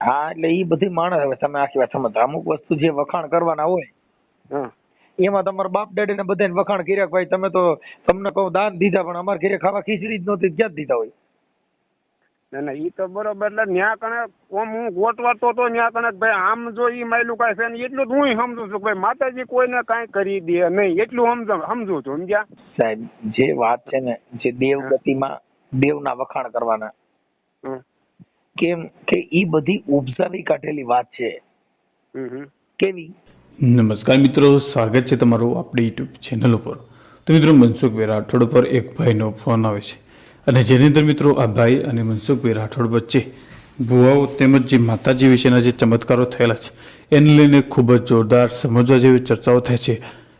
હા એટલે ઈ બધી માણસ, હવે તમે આખી વાત સમજ. અમુક વસ્તુ જે વખાણ કરવાના હોય હા એમાં તમારા બાપ દાદી ને બધાને વખાણ કર્યા કે ભાઈ તમે તો, તમને કહું દાન દીધા પણ અમારે ઘરે ખાવા ખીચડી જ નહોતી, ક્યાં જ દીધા હોય. ના ના ઈ તો બરોબર. એટલે ન્યા કણે ઓમ હું ગોતવાતો તો ન્યા કણે ભાઈ આમ જો ઈ માયલું કાંઈ છે ને એટલું જ હું સમજુ છું કે ભાઈ માતાજી કોઈને કાંઈ કરી દે નહીં, એટલું સમજુ છું. સમજ્યા સાહેબ જે વાત છે ને, જે દેવગતિમાં દેવના વખાણ કરવાના, હમ કેમ કે ઈ બધી ઉપજાવી કાઢેલી વાત છે. હમ કેવી? નમસ્કાર મિત્રો, સ્વાગત છે તમારું આપણી યુટ્યુબ ચેનલ ઉપર. તો મિત્રો, મનસુખભાઈ રાઠોડ પર એક ભાઈનો ફોન આવે છે અને જેની અંદર મિત્રો આ ભાઈ અને મનસુખભાઈ રાઠોડ વચ્ચે ભુવાઓ તેમજ જે માતાજી વિશેના જે ચમત્કારો થયેલા છે એને લઈને ખૂબ જ જોરદાર સમજવા જેવી ચર્ચાઓ થાય છે.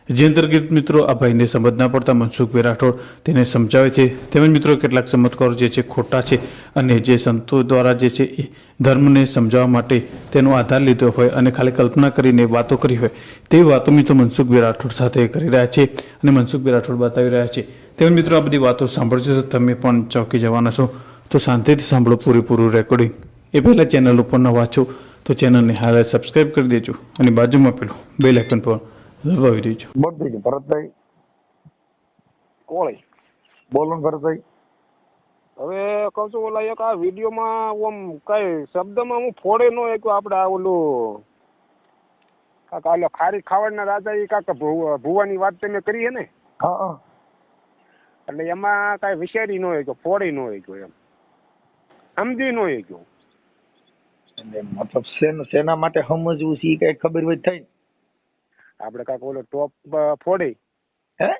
જે અંતર્ગત મિત્રો આ ભાઈને સમજ ના પડતા મનસુખભાઈ રાઠોડ તેને સમજાવે છે. તેમજ મિત્રો કેટલાક ચમત્કારો જે છે ખોટા છે અને જે સંતો દ્વારા જે છે એ ધર્મને સમજાવવા માટે તેનો આધાર લીધો હોય અને ખાલી કલ્પના કરીને વાતો કરી હોય તેવી વાતો મિત્રો મનસુખભાઈ રાઠોડ સાથે કરી રહ્યા છે અને મનસુખભાઈ રાઠોડ બતાવી રહ્યા છે. તેમજ મિત્રો આ બધી વાતો સાંભળશો તો તમે પણ ચોંકી જવાના છો. તો શાંતિથી સાંભળો પૂરેપૂરું રેકોર્ડિંગ. એ પહેલાં ચેનલ ઉપર ન વાંચો તો ચેનલને હાલ સબસ્ક્રાઈબ કરી દેજો અને બાજુમાં પેલું બેલ આઇકન પર દબાવી દેજો. બોલ દેજો ભરતભાઈ. કોળી બોલો ને ભરતભાઈ. હવે કહું છું ઓલા એક આ વિડીયોમાં ઓમ કઈ શબ્દમાં હું ફોડે નો એક આપણે આ ઓલું કાકા ઓલો ખારી ખાવાના રાજા એ કાકા ભુવાની વાત તમે કરી હે ને, હા હા. એટલે એમાં કાંઈ વિચારી ન હોય કે ફોડી ન હોય ગયો, એમ સમજી ન હોય ગયો. એટલે મતલબ શેના માટે સમજવું છે કઈ ખબર હોય થઈ. આપણે કાંઈક ઓલો ટોપ ફોડી, હે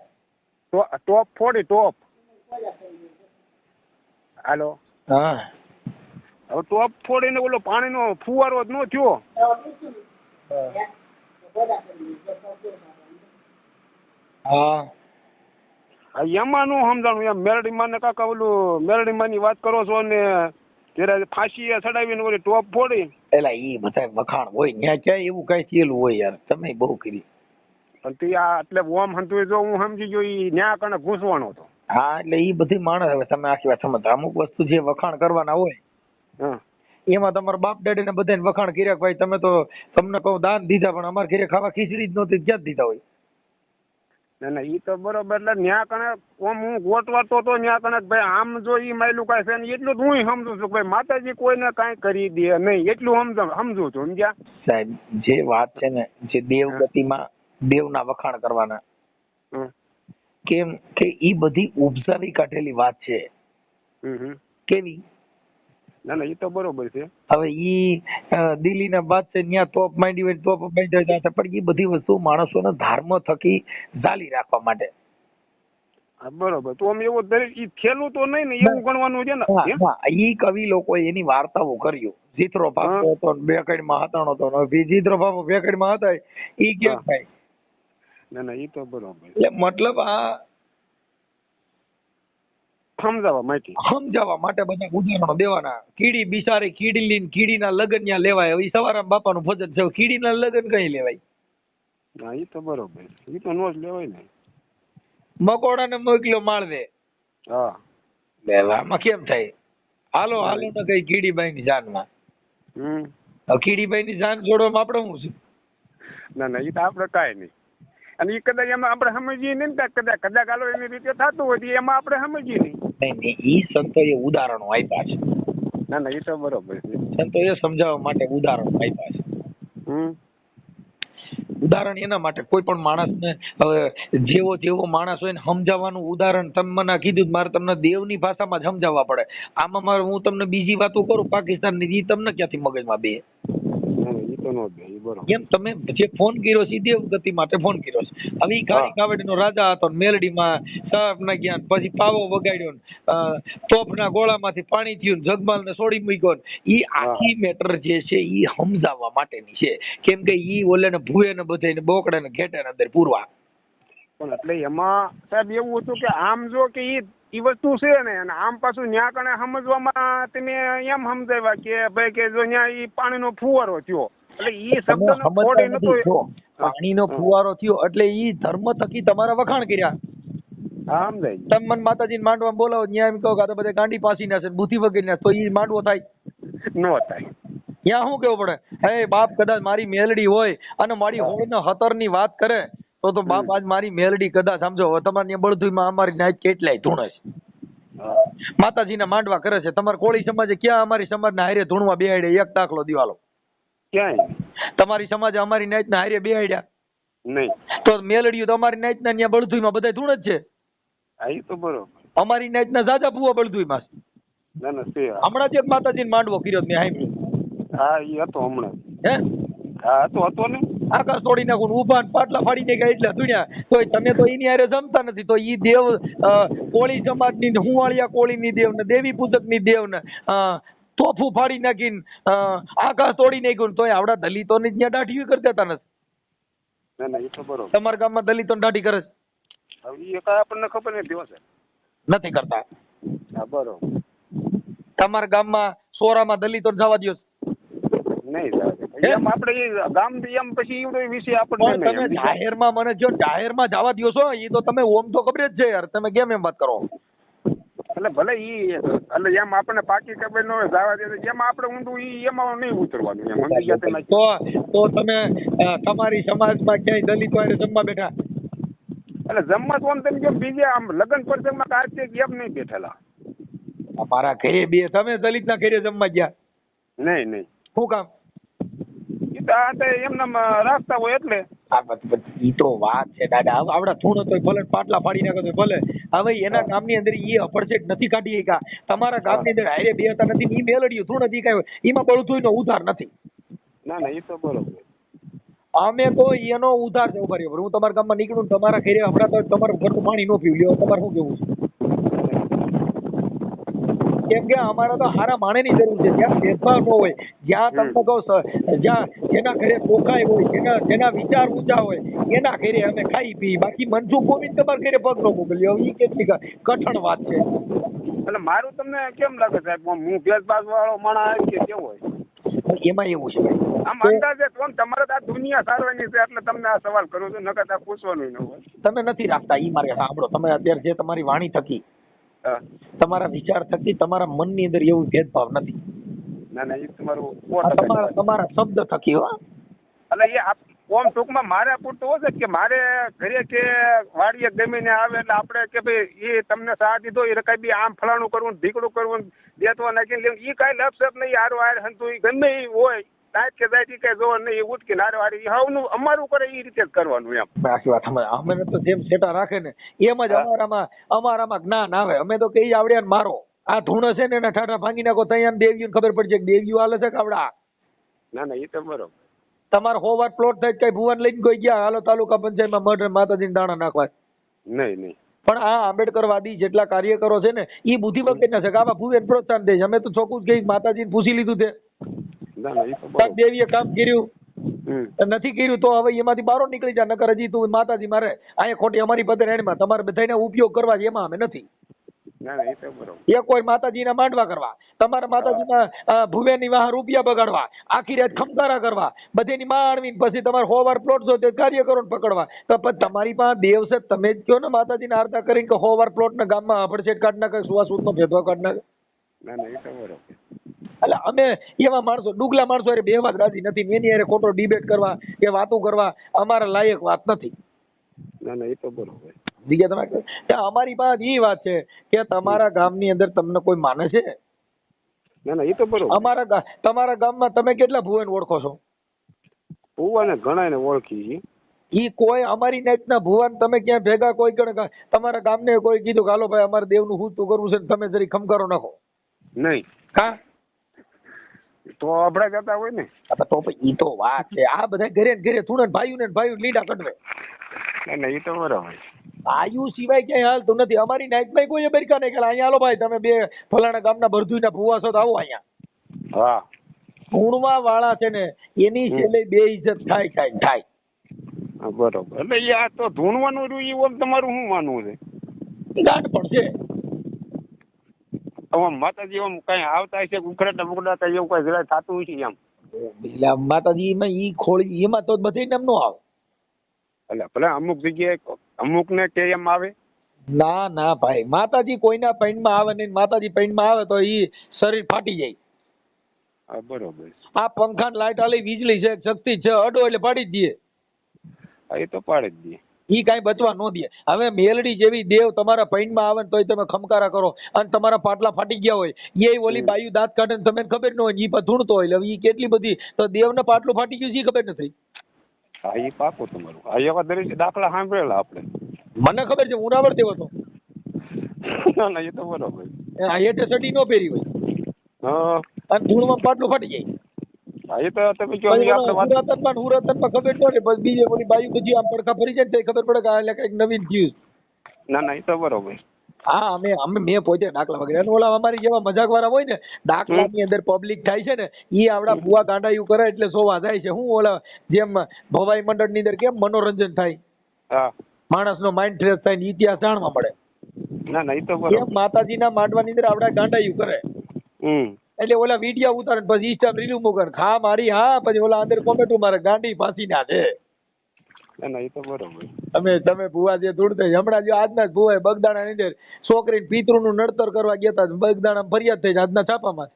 ટોપ ફોડી ટોપ, હાલો હા હવે ટોપ ફોડીને ઓલો પાણીનો ફુવારો જ ન થયો. હા એમાં નું સમજાણું એમ મેરડીમાં ને કાકા ઓલું મેરડીમાં ની વાત કરો છો ને ત્યારે ફાંસી ચડાવીને ઓલી ટોપ ફોડી. એલા ઈ બધા વખાણ હોય ત્યાં ક્યાં એવું કઈ થયેલું હોય યાર, તમે બહુ કરી. પણ તે આ એટલે ઓમ હંતુ જો હું સમજી ગયો ઈ ન્યા કણે ઘૂસવાનો હતો. હા એટલે ઈ બધી માણસ, હવે તમે આખી વાત સમજ. અમુક વસ્તુ જે વખાણ કરવાના હોય હા એમાં તમારા બાપ દાદી ને બધાને વખાણ કર્યા કે ભાઈ તમે તો, તમને કહું દાન દીધા પણ અમારે ઘરે ખાવા ખીચડી જ નહોતી, ક્યાં જ દીધા હોય. ના ના ઈ તો બરોબર. એટલે ન્યા કણે ઓમ હું ગોતવાતો તો ન્યા કણે ભાઈ આમ જો ઈ માયલું કાંઈ છે ને એટલું જ હું સમજુ છું કે ભાઈ માતાજી કોઈને કાંઈ કરી દે નહીં, એટલું સમજુ છું. સમજ્યા સાહેબ જે વાત છે ને, જે દેવગતિમાં દેવના વખાણ કરવાના, કેમ કે ઈ બધી ઉપજાવી કાઢેલી વાત છે. કેવી? ના ના ઈ તો બરોબર છે. હવે ઈ દિલ્હીના બાદશાહ ન્યા તોપ માંડી હોય તોપ માંડી જાય, પણ ઈ બધી વસ્તુ માણસોના ધર્મ થકી ઝાલી રાખવા માટે. હા બરોબર. તો આમ એવું દરેક ઈ થયેલું તો નહીં ને એવું ગણવાનું છે ને. ઈ કવિ લોકો એની વાર્તાઓ કર્યું. જીતરો બાપો હતો, બેકડીમાં હતાણો હતો, જીતરો બાપો બેકડીમાં હતા, ઈ કેમ થાય? ના ના ઈ તો બરોબર. એટલે મતલબ આ સમજાવવા માટે બધા ઉદાહરણો દેવાના. કીડી બિચારી કીડી લઈને કીડીના લગન ત્યાં લેવાય. હવે સવારામ બાપાનું ભજન છે, કીડીના લગન કઈ લેવાય? હા ઈ તો બરોબર. ઈ તો નો જ લેવાય ને. મકોડાને મોકલ્યો માળવે. હા આમાં કેમ થાય? હાલો હાલો ને કઈ કીડીબાઈ ની જાનમાં. કીડીબાઈ ની જાન જોડવામાં આપણે શું છે? ના ના ઈ તો આપણે કાંઈ નહીં. અને ઈ કદાચ એમાં આપણે સમજીએ નહીં ને, કદાચ હાલો એની રીતે થતું હોય એમાં આપણે સમજીએ નહીં. નહીં ઈ સંતોએ ઉદાહરણો આપ્યા છે. ના ના ઈ તો બરોબર છે. સંતોએ સમજાવવા માટે ઉદાહરણો આપ્યા છે. ઉદાહરણ એના માટે કોઈ પણ માણસને, હવે જેવો માણસ હોય ને સમજાવવાનું ઉદાહરણ તમે મને કીધું, મારે તમને દેવની ભાષામાં જ સમજાવવા પડે. આમાં મારે હું તમને બીજી વાતો કરું પાકિસ્તાનની, ઈ તમને ક્યાંથી મગજમાં બે? એમ તમે જે ફોન કર્યો છે દેવગતિ માટે ફોન કર્યો છે. હવે ઈ ખારી કાવડીનો રાજા હતો, મેલડીમાં સાપ ના ગયા, પછી પાવો વગાડ્યો, તોપના ગોળામાંથી પાણી થયું, જગમાલને છોડી મૂક્યો. ઈ આખી મેટર જે છે ઈ સમજાવવા માટેની છે. કેમ કે ઈ ઓલેને ભૂએ ને બધાને બોકડે ને ઘેટે ને અંદર પૂરવા. પણ એટલે એમાં સાહેબ એવું હતું કે આમ જો કે ઈ વસ્તુ છે ને, અને આમ પાછું ન્યા કણે સમજવામાં તમે એમ સમજાવ્યા કે ભાઈ કે જો ન્યા ઈ પાણીનો ફુવારો થયો એટલે ઈ શબ્દનો ફોડી નતો. પાણીનો ફુવારો થયો એટલે ઈ ધર્મ થકી તમારા વખાણ કર્યા. હા સમજાય. તમે મને માતાજીને માંડવા બોલાવો, ન્યા એમ કહો કે આ તો બધા ગાંડી પાસી ના છે, બુદ્ધિ વગર ના, તો ઈ માંડવો થાય? નો થાય. ત્યાં શું કેવું પડે? હે બાપ, કદાચ મારી મેલડી હોય અને મારી હોળના હતરની વાત કરે તો બાપ આજ મારી મેલડી કદાચ સમજો. હવે તમારે ત્યાં બળદુઈમાં અમારી નાચ કેટલાય ધૂણે છે, હા. માતાજીના માંડવા કરે છે. તમારે કોળી સમાજે ક્યાં અમારી સમાજના હારે ધૂણવા બેહાડે? એક દાખલો દિવાલો. ક્યાંય તમારી સમાજે અમારી નાચના હારે બેહાડ્યા નહીં. તો મેલડીઓ તો અમારી નાચના ત્યાં બળદુઈમાં બધા ધૂણે જ છે. હા, એ તો બરોબર. અમારી નાચના જાજા ભૂવા બળદુઈમાં છે. ના ના છે. હમણાં જે માતાજીને માંડવો કર્યો મેં સાંભળ્યું. હા, એ હતો હમણાં. હે હા, હતો ને. આકાશ તોડી નાખું, ઉભા ને પાટલા ફાડી નાખ્યા એટલા ધૂણ્યા. તોય તમે તો એની હારે જમતા નથી. તો ઈ દેવ કોળી સમાજની ને હુંવાળિયા કોળીની દેવ ને દેવી પૂજકની દેવ ને તોફું ફાડી નાખીને આકાશ તોડી નાખ્યું, તોય આવડા દલિતોની ત્યાં દાઢી કરી દેતા નથી. ના ના, એ તો બરોબર. તમારા ગામમાં દલિતોની દાઢી કરે છે? હવે એ કાંઈ આપણને ખબર નથી હો સાહેબ. નથી કરતા. હા, બરોબર. તમારા ગામમાં સોરામાં દલિતો જવા દો? નહીં સાહેબ, એમ આપણે એ ગામ એમ પછી એવડો વિષય આપણને પણ તમે નહીં. જાહેરમાં મને જો જાહેરમાં જવા દો છો, એ તો તમે ઓમ તો ખબર જ છે યાર. તમે કેમ એમ વાત કરો? એટલે ભલે ઈ એટલે એમ આપણને પાકી ખબર ન હોય જવા દે, એમાં આપણે ઊંડું ઈ એમાં નહીં ઉતરવાનું. એમ સમજી ગયા તમે? તો તમે તમારી સમાજમાં ક્યાંય દલિતો હારે જમવા બેઠા? એટલે જમવા તો આમ તમે જો બીજા આમ લગ્ન પ્રસંગમાં કાર્તિક એમ નહીં બેઠેલા. અમારા ઘરે બે તમે દલિતના ઘરે જમવા ગયા? નહીં નહીં. શું કામ? એ તો આ તો એમને રાખતા હોય એટલે. ઈ તો વાત છે દાદા. આવડા ધૂણો તો ભલે પાટલા ફાડી નાખો તો ભલે. હવે એના ગામની અંદર એ અપરસેટ નથી કાઢી શકા. તમારા ગામની અંદર હારે બે હતા નથી. ઈ મેલડીયું ધૂણ હતી કાંઈ એમાં બળદુઈનો ઉધાર નથી. ના ના, એ તો બરોબર. અમે તો એનો ઉધાર છે. ઉભા રહ્યો, હું તમારા ગામમાં નીકળું ને તમારા ઘરે હમણાં તો તમારું ઘરનું પાણી ન પીવું. લ્યો તમારે શું કેવું છે? કેમ કે અમારે તો હારા માણેની જરૂર છે. જ્યાં ભેદભાવ ન હોય, જ્યાં તમને કહું જ્યાં જેના ઘરે પોખાય હોય, જેના વિચાર ઊંચા હોય, એના ઘરે અમે ખાઈ પી. બાકી મનસુખ ગોવિંદ તમારા ઘરે પગ નો મોકલ્યો, એ કેટલી કઠણ વાત છે. એટલે મારું તમને કેમ લાગે સાહેબ, હું ભેદભાવ વાળો માણસ કે કેવો હોય? એમાં એવું છે આમ અંદાજે કોણ તમારે તો આ દુનિયા સારવાની છે એટલે તમને આ સવાલ કરું છું, નકર આ પૂછવાનું ન હોય. તમે નથી રાખતા. ઈ મારે સાંભળો, તમે અત્યારે જે તમારી વાણી થકી, હા. તમારા વિચાર થકી, તમારા મનની અંદર એવું ભેદભાવ નથી. ના ના, એ તમારું તમારા શબ્દ થકી હો. એટલે એ ઓમ ટૂંકમાં મારે પૂરતું હોય છે કે મારે ઘરે કે વાડીએ ગમીને આવે એટલે આપણે કે ભાઈ એ તમને સા દીધો એ કઈ બી આમ ફલાણું કરવું, ઢીકડું કરવું, દેતવા નાખીને એ કાંઈ લપસપ નહીં. હારો હાર હંતું ગમે એ હોય નાચ કે જાય કઈ જોવા નહીં, એ ઉઠકી નારે વાળી હવનું અમારું કરે એ રીતે જ કરવાનું એમ. બાકી વાત અમે તો જેમ સેટા રાખે ને એમ જ અમારામાં જ્ઞાન આવે. અમે તો કઈ આવડ્યા ને મારો આ ધૂણ છે ને એના ઠાઠા ભાંગી નાખો ત્યાં દેવીઓને ખબર પડશે કે દેવીઓ હાલે છે કાવડા. ના ના, એ તો બરોબર. તમારે 100 વાર પ્લોટ થાય કઈ ભુવન લઈને કોઈ ગયા હાલો તાલુકા પંચાયતમાં મઢ માતાજીને દાણા નાખવા? નહીં નહીં. પણ આ આંબેડકરવાદી જેટલા કાર્યકરો છે ને એ બુદ્ધિ વગર ના છે કે આવા ભુવન પ્રોત્સાહન દે છે. અમે તો ચોખ્ખું જ કઈ માતાજીને પૂછી લીધું છે. ના ના, એ તો બરોબર. દેવીએ કામ કર્યું નથી કર્યું તો હવે એમાંથી બારો નીકળી જાય. નકર હજી તું માતાજી મારે અહીંયા ખોટી અમારી પદે રેણમાં તમારે બધાને ઉપયોગ કરવા છે એમાં અમે નથી. ના ના, એ તો બરોબર. એ કોઈ માતાજીના માંડવા કરવા, તમારા માતાજીના ભુવેની વાહ રૂપિયા બગાડવા, આખી રાત ખમકારા કરવા, બધેની માણવી પછી તમારે 100 વાર પ્લોટ જો તે કાર્યકરો પકડવા. તો પછી તમારી પાસે દેવ છે, તમે જ કહો ને માતાજીને આરતા કરીને કે 100 વાર પ્લોટ ના ગામમાં હફડસેટ કાઢ નાખે, સુવાસૂદ નો ભેદભાવ કાઢ નાખે. ના ના, એ તો બરોબર. એટલે અમે એવા માણસો ડુગલા માણસો અરે બેવા જ રાજી નથી. એની અરે ખોટો ડિબેટ કરવા કે વાતો કરવા અમારા લાયક વાત નથી. ના ના, એ તો બરોબર. અમારી પાસે એ વાત છે કે તમારા ગામની અંદર તમને કોઈ માને છે? ના ના, એ તો બરોબર. તમારા ગામમાં તમે કેટલા ભુવન ઓળખો છો? ભુવાને ઘણાને ઓળખી છે. ઈ કોઈ અમારી નાતના ભુવન તમે ક્યાં ભેગા કોઈ તમારા ગામને કોઈ કીધું કે હાલો ભાઈ અમારે દેવનું હુતું કરવું છે તમે જરી ખમકારો નાખો? નહીં. હા, તો અભડા જતા હોય ને. તો ઈ તો વાત છે. આ બધા ઘરે ઘરે થોડા ભાઈઓ લીડા કટવે. ના ના, એ તો બરોબર. આયુ સિવાય ક્યાંય હાલતું નથી. અમારી નાઈટમાં કોઈ અમેરિકા નહીં કે અહીંયા હાલો ભાઈ તમે બે ફલાણા ગામના ભરધુઈના ભુવા છો તો આવો અહીંયા. હા, ધૂણવા વાળા છે ને એની છેલ્લે બે ઇજ્જત થાય. બરોબર. એટલે એ આ તો ધૂણવાનું રહ્યું, એ તમારું શું માનવું છે? ગાંઠ પણ છે. આમ માતાજી આમ કઈ આવતા છે ઉખડાતા બુખડાતા એવું કઈ જરા થતું હોય છે એમ? એટલે માતાજી એમાં ઈ ખોળી એમાં તો બધે નામ નો આવે. એટલે ભલે અમુક જગ્યાએ અમુક ને કે એમ આવે. ના ભાઈ, માતાજી કોઈના પૈણમાં આવે નહીં. માતાજી પૈણમાં આવે તો ઈ શરીર ફાટી જાય. હા બરોબર. આ પંખા લાઈટ આલી વીજળી છે શક્તિ છે અડો એટલે પાડી જ દઈએ. હા એ તો પાડે જ દે. ઈ કાંઈ બચવા ન દે. હવે મેલડી જેવી દેવ તમારા પૈણમાં આવે ને તોય તમે ખમકારા કરો અને તમારા પાટલા ફાટી ગયા હોય એ ઓલી બાયું દાંત કાઢે ને તમને ખબર ન હોય ઈ પણ ધૂણતો હોય એટલે ઈ કેટલી બધી તો દેવને પાટલું ફાટી ગયું છે ઈ ખબર નથી. હા એ પાકું તમારું. હા એવા દરેક દાખલા સાંભળેલા આપણે. મને ખબર છે હું રાવણ દેવો હતો. ના ના એ તો બરોબર. આ હેઠે ચડી ન પહેરી હોય હા અને ધૂળમાં પાટલું ફાટી જાય. હા એ તો તમે કહો એ આપણે વાત. હુરાતનમાં ખબર ન રહે પછી બીજે ઓલી બાયું બધી આમ પડખા ફરી જાય ને તો ખબર પડે કે આ એટલે કંઈક નવીન થયું. ના ના એ તો બરોબર. હા મેં પોતે દાખલા વગેરે અને ઓલા અમારી જેવા મજાક વાળા હોય ને દાખલાની અંદર પબ્લિક થાય છે ને ઈ આવડા ભુવા ગાંડાયું કરે એટલે સોવા જાય છે. હું ઓલા જેમ ભવાઈ મંડળ ની અંદર કેમ મનોરંજન થાય હા માણસનો માઇન્ડ ફ્રેશ થાય ને ઇતિહાસ જાણવા મળે ના ના એ તો એમ બરોબર. માતાજીના માંડવાની અંદર આવડા ગાંડાયું કરે એટલે ઓલા વિડિયા ઉતારે પછી ઇન્સ્ટા રીલ મૂકે ખા મારી હા પછી ઓલા અંદર કોમેન્ટ મારે ગાંડી ફાંસી ના છે. ના ના એ તો બરોબર. તમે ભુવા જે ધૂળતે હમણાં જો આજના જ ભુવાએ બગદાણા ની અંદર છોકરીને પિતૃનું નડતર કરવા ગયા હતા બગદાણા ફરિયાદ થઈ છે આજના છાપામાં.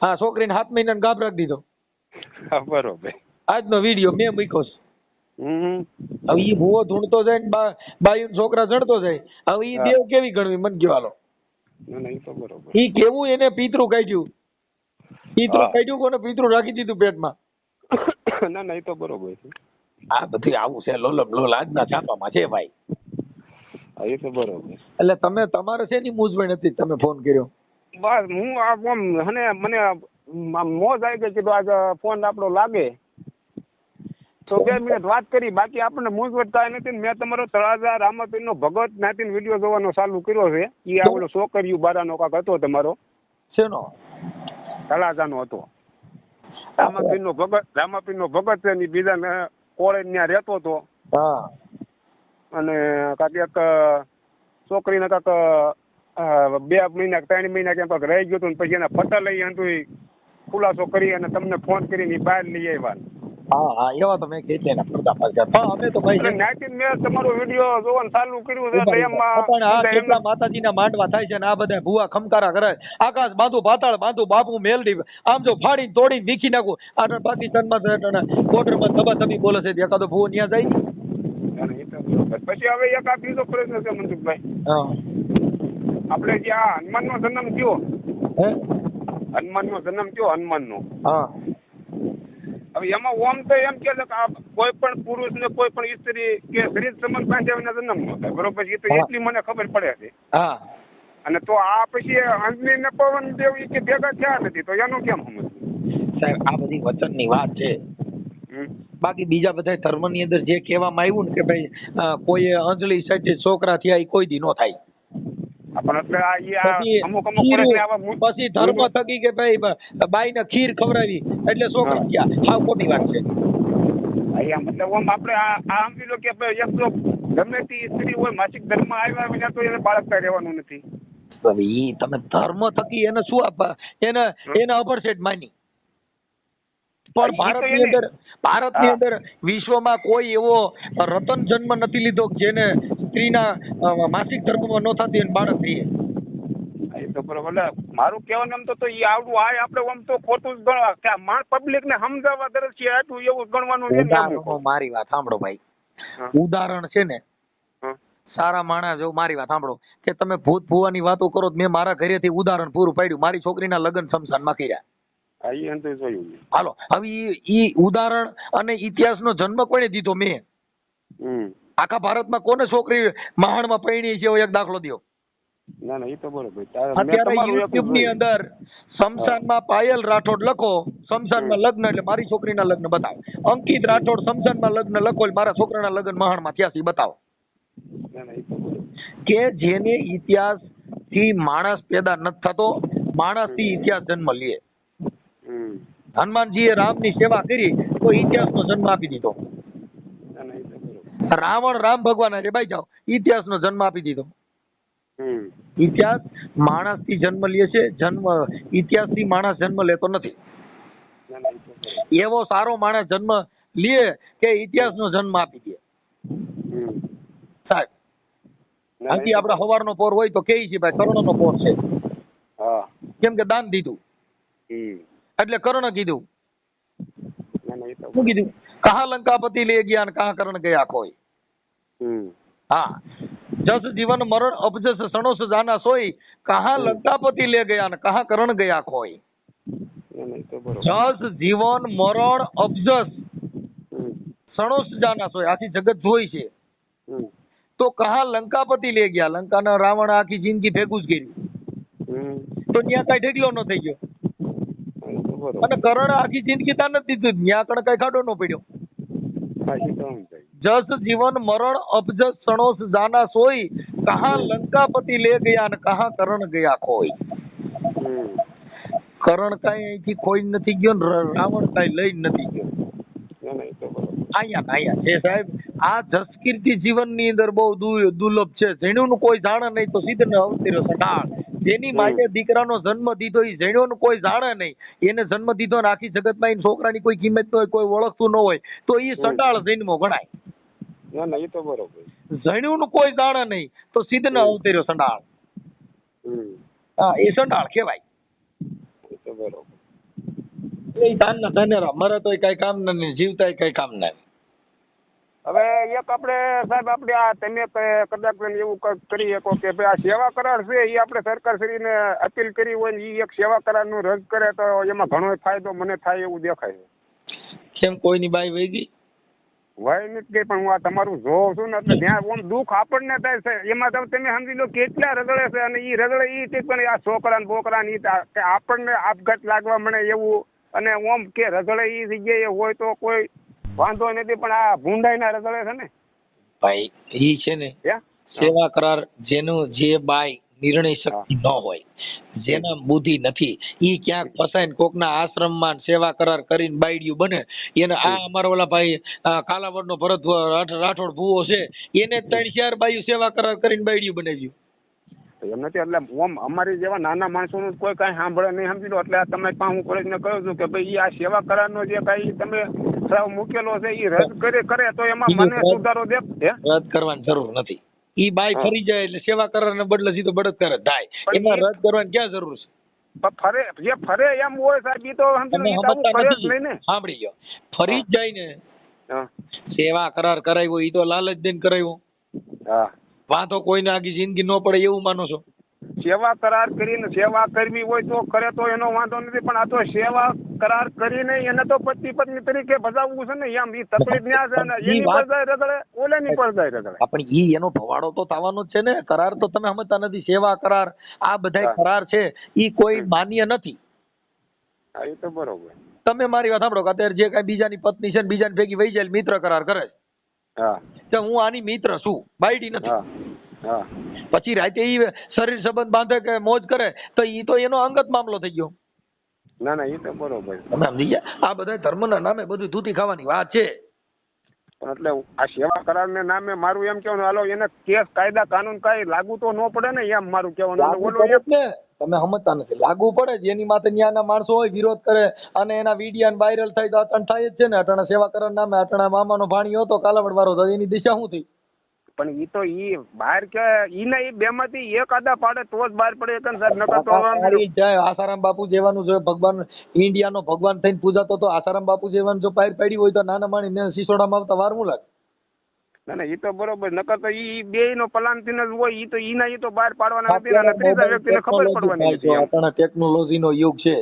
હા છોકરીને 7 મહિનાનો ગાભ રાખી દીધો. હા બરોબર. આજનો વિડીયો મેં મૂક્યો છે. હવે ઈ ભુવો ધૂણતો જાય ને બાયું છોકરા ચડતો જાય હવે ઈ દેવ કેવી ગણવી મન કયો હાલો. ના ના એ તો બરોબર. ઈ કેવું એને પિતૃ કાઢ્યું કોને પિતૃ રાખી દીધું પેટમાં. ના ના એ તો બરોબર છે. આ બધું આવું છે લોલમ લોલ આજના છાપામાં છે ભાઈ. હા એ તો બરોબર. એટલે તમારે છે ની મૂંઝવણ હતી તમે ફોન કર્યો. બસ હું આ ફોન મને મોજ આવી ગઈ કીધું આજે ફોન આપણો લાગે તો 2 મિનિટ વાત કરી બાકી આપણને મૂંઝવણ કાંઈ નથી. મેં તમારો તળાજા રામાપીરનો ભગત નાતીન વિડીયો જોવાનો ચાલુ કર્યો છે. એ આ ઓલો છોકરીયું બારાનો કાક હતો તમારો શેનો તળાજાનો હતો. રામાપીરનો ભગત છે ને બીજા કોળે ત્યાં રહેતો હતો. હા અને કાંક એક છોકરીને કાંક 2 મહિના 3 મહિના ક્યાં કાંક રહી ગયું હતું ને પછી એના ફટા લઈ હતું ખુલાસો કરી અને તમને ફોન કરીને બહાર લઈ આવ્યા. હા એવા તો મેં કેટલા પડદા પણ અમે તો ભાઈ મેં તમારો વિડીયો જોવાનું ચાલુ કર્યું છે એટલે કેટલા માતાજીના માંડવા થાય છે ને આ બધા ભુવા ખમકારા કરે આકાશ બાંધું પાતાળ બાંધું બાપુ મેલડી આમ જો ફાડીને તોડીને વીખી નાખું આ પાકિસ્તાનમાં બોર્ડરમાં ધબાધબી બોલે છે એકાદો ભુવો ત્યાં જાય. પછી હવે એક આ બીજો પ્રશ્ન છે મનસુખભાઈ આપણે જે આ હનુમાનનો જન્મ થયો હનુમાનનો હા હવે એમાં ઓમ તો એમ કે છે કે કોઈ પણ પુરુષ ને કોઈ પણ સ્ત્રી કે શરીર સંબંધ બાંધ્યા જન્મ ન થાય બરોબર એ તો એટલી મને ખબર પડે છે. હા અને તો આ પછી અંજની ને પવન દેવ કે ભેગા થયા નથી તો એનું કેમ સમજવું સાહેબ આ બધી વચનની વાત છે. બાકી બીજા બધા ધર્મની અંદર જે કહેવામાં આવ્યું ને કે ભાઈ કોઈ અંજલિ સાથે છોકરા થયા એ કોઈ દી નો થાય. પછી ધર્મ થકી કે ભાઈ બાઈને ખીર ખવડાવી એટલે છોકરા થયા હાવ ખોટી વાત છે. મતલબ આપણે આ સમજી લો કે એક તો ગમે તે સ્ત્રી હોય માસિક ધર્મ આવ્યા વિના તો એને બાળક રહેવાનું નથી. ઈ તમે ધર્મ થકી એને શું આપવા એને અપરસેટ માની પણ ભારતની અંદર વિશ્વમાં કોઈ એવો રતન જન્મ નથી લીધો જેને સ્ત્રીના માસિક ધર્મમાં ન થતી અને બાળક થઈએ. એ તો બરોબર મારું કહેવાનું એમ તો એ આવડું આ આપણે આમ તો ખોટું જ ગણવા કે પબ્લિક ને સમજાવવા દરજ છે આટલું એવું ગણવાનું. મારી વાત સાંભળો ભાઈ ઉદાહરણ છે ને સારા માણસ જો મારી વાત સાંભળો કે તમે ભૂત ભુવાની વાતો કરો મેં મારા ઘરેથી ઉદાહરણ પૂરું પાડ્યું મારી છોકરીના લગ્ન શમશાનમાં કર્યા. હાલો હવે ઈ ઉદાહરણ અને ઇતિહાસનો જન્મ કોને દીધો મેં આખા ભારતમાં કોને છોકરી મહાણમાં પરણી છે એક દાખલો દો. ના ના એ તો બરોબર. અત્યારે યુટ્યુબ ની અંદર શમશાનમાં પાયલ રાઠોડ લખો શમશાનમાં લગ્ન એટલે મારી છોકરીના લગ્ન બતાવો. અંકિત રાઠોડ શમશાનમાં લગ્ન લખો એટલે મારા છોકરાના લગ્ન મહાણમાં થયા છે બતાવો. કે જેને ઇતિહાસ થી માણસ પેદા નથી થતો માણસ થી ઇતિહાસ જન્મ લે. હનુમાનજીએ રામની સેવા કરી તો ઇતિહાસનો જન્મ આપી દીધો. રાવણ રામ ભગવાન અરે ભાઈ જાઓ ઇતિહાસનો જન્મ આપી દીધો. ઇતિહાસ માણસ થી જન્મ લે છે ઇતિહાસ થી માણસ જન્મ લેતો નથી. એવો સારો માણસ જન્મ લે કે ઇતિહાસનો જન્મ આપી દે. સાહેબ આથી આપડે સવારનો પોર હોય તો કે છે ભાઈ કરોડોનો પોર છે કેમ કે દાન દીધું. એટલે કર્ણ કીધું. ના ના એ તો શું કીધું? કહા લંકાપતિ લે ગયા ને કહા કરણ ગયા કોઈ. હા, જસ જીવન મરણ અબજસ સણોસ જાના સોઈ, કહા લંકાપતિ લે ગયા ને કહા કરણ ગયા કોઈ. ના ના એ તો બરોબર. જસ જીવન મરણ અબજસ સણોસ જાના સોઈ, આખી જગત જોઈ છે. તો કહા લંકાપતિ લે ગયા, લંકાના રાવણ આખી જિંદગી ભેગું જ કર્યું, તો ત્યાં કઈ ઢગલો ન થઈ ગયો. એ તો બરોબર. અને કરણ આખી જિંદગી તાન નથી દીધું, ત્યાં કણ કઈ ખાડો ન પડ્યો. પાછી તો આમ થાય. જસ જીવન મરણ અબજસ સણોસ જાના સોઈ, કહા લંકાપતિ લે ગયા ને કહા કરણ ગયા ખોઈ. કરણ કઈ અહીંથી ખોઈ નથી ગયો ને રાવણ કઈ લઈ નથી ગયો. ના ના એ તો બરોબર. અહીંયા છે સાહેબ. આ જસકીર્તિ જીવનની અંદર બહુ દુર્લભ છે. જેણ્યું કોઈ જાણે નહીં તો સિદ્ધ ને અવતીર્યો સંડાળ. જેની માએ દીકરાનો જન્મ દીધો એ જેણ્યો કોઈ જાણે નહીં, એને જન્મ દીધો ને આખી જગતમાં એ છોકરાની કોઈ કિંમત ન હોય, કોઈ ઓળખતું ન હોય, તો એ સંડાળ જન્મો ગણાય. ના ના એ તો બરોબર. જણ્યું કોઈ જાણે નહીં તો સિદ્ધ ને અવતીર્યો સંડાળ. હા, એ સંડાળ કહેવાય. એ તો બરોબર. એ તાન ના ધનેરા મરે તો કઈ કામ નહીં, જીવતા કઈ કામ નહીં. હવે એક આપણે સાહેબ આપણે આ તમે કદાચ એવું કરી શકો કે ભાઈ આ સેવા કરાર છે એ આપણે સરકારશ્રીને અપીલ કરી હોય ને એ એક સેવા કરારનું રદ કરે તો એમાં ઘણો ફાયદો મને થાય એવું દેખાય છે. કેમ કોઈની બાઈ વહી ગઈ? હોય નથી ગઈ, પણ હું આ તમારું જોઉં છું ને એટલે જ્યાં આમ દુઃખ આપણને થાય છે એમાં તમે સમજી લો કેટલા રગડે છે, અને એ રગડે એ ઠીક પણ આ છોકરા ને બોકરા ની આપણને આપઘાત લાગવા મળે એવું, અને ઓમ કે રગડે એ જગ્યાએ હોય તો કોઈ વાંધો નથી, પણ આ ભૂંડાઈ ના રગડે છે ને ભાઈ. ઈ છે ને સેવા કરાર, જેનું જે બાઈ નિર્ણય શક્તિ ન હોય, જેના બુદ્ધિ નથી, ઈ ક્યાંક ફસાઈને કોકના આશ્રમમાં સેવા કરાર કરીને બાયડિયું બને. એને આ અમારા ઓલા ભાઈ કાલાવડનો ભરત રાઠોડ ભૂવો છે, એને 3-4 બાયું સેવા કરાર કરીને બાયડિયું બનાવ્યું. એમ નથી, એટલે ઓમ અમારી જેવા નાના માણસોનું કોઈ કાંઈ સાંભળે નહીં, સમજી લો. એટલે તમે પણ હું પ્રશ્ન કરું છું કે ભાઈ આ સેવા કરારનો જે કાંઈ તમે મૂકેલો છે એ રદ કરે તો એમાં મને સુધારો દે. રદ કરવાની જરૂર નથી. ઈ બાઈ ફરી જાય એટલે સેવા કરારને બદલે સીધો બળાત્કાર જ થાય. એમાં રદ કરવાની ક્યાં જરૂર છે? ફરે જે ફરે એમ હોય સાહેબ, ઈ તો સમજી લો. સાંભળી ગયો, ફરી જ જાય ને. સેવા કરાર કરાવ્યો ઈ તો લાલચ દઈને કરાવ્યો. હા, વાંધો કોઈને આખી જિંદગી ન પડે એવું માનો છો? સેવા કરાર કરીને સેવા કરવી હોય તો કરે તો એનો વાંધો નથી, પણ આ તો સેવા કરાર કરીને એને તો પતિ પત્ની તરીકે ભજાવવું છે ને, એમ ઈ તકલીફ ન્યા છે ને એની પડદાય રગડે, ઓલેની પડદાય રગડે. પણ ઈ એનો ભવાડો તો થવાનો જ છે ને. કરાર તો તમે સમજતા નથી. સેવા કરાર આ બધા કરાર છે ઈ કોઈ માન્ય નથી. હા, એ તો બરોબર. તમે મારી વાત સાંભળો કે અત્યારે જે કઈ બીજાની પત્ની છે ને બીજાની ભેગી વહી જાય મિત્ર કરાર કરે છે. હા, તો હું આની મિત્ર છું, બાયડી નથી. હા, પછી રાતે ઈ શરીર સંબંધ બાંધે કે મોજ કરે તો ઈ તો એનો અંગત મામલો થઈ ગયો. ના ના એ તો બરોબર. તમે સમજી ગયા? આ બધા ધર્મના નામે બધું ધૂતી ખાવાની વાત છે. એટલે આ સેવા કરારને નામે મારું એમ કેવાનું, હાલો એને કેસ કાયદા કાનૂન કઈ લાગુ તો ન પડે ને, એમ મારું કહેવાનું. તમે સમજતા નથી. લાગુ પડે જ. એની માથે ન્યાના માણસો હોય વિરોધ કરે અને એના વિડિયા વાયરલ થાય તો અટણ થાય જ છે ને. અટાણા સેવા કરાર નામે અટાણા મામાનો ભાણિયો હતો કાલાવડ વાળો તો એની દિશા શું થઈ? પણ ઈ તો ઈ બહાર કે ઈ ને ઈ બેમાંથી એક આદા પાડે તો જ બહાર પડે કે સાહેબ, નકર તો આસારામ બાપુ જેવાનું જો ભગવાન ઇન્ડિયાનો ભગવાન થઈને પૂજાતો તો આસારામ બાપુ જેવાનું જો પાર પાડી હોય તો નાના માણી સિસોડામાં આવતા વાર હું લાગે? ના ના ઈ તો બરોબર. નકર તો ઈ બે નો પ્લાન થી જ હોય. ઈ તો ઈના ઈ તો બહાર પાડવાના નથી ને ત્રીજા વ્યક્તિને ખબર પડવાની નથી. આપણા ટેકનોલોજીનો યુગ છે.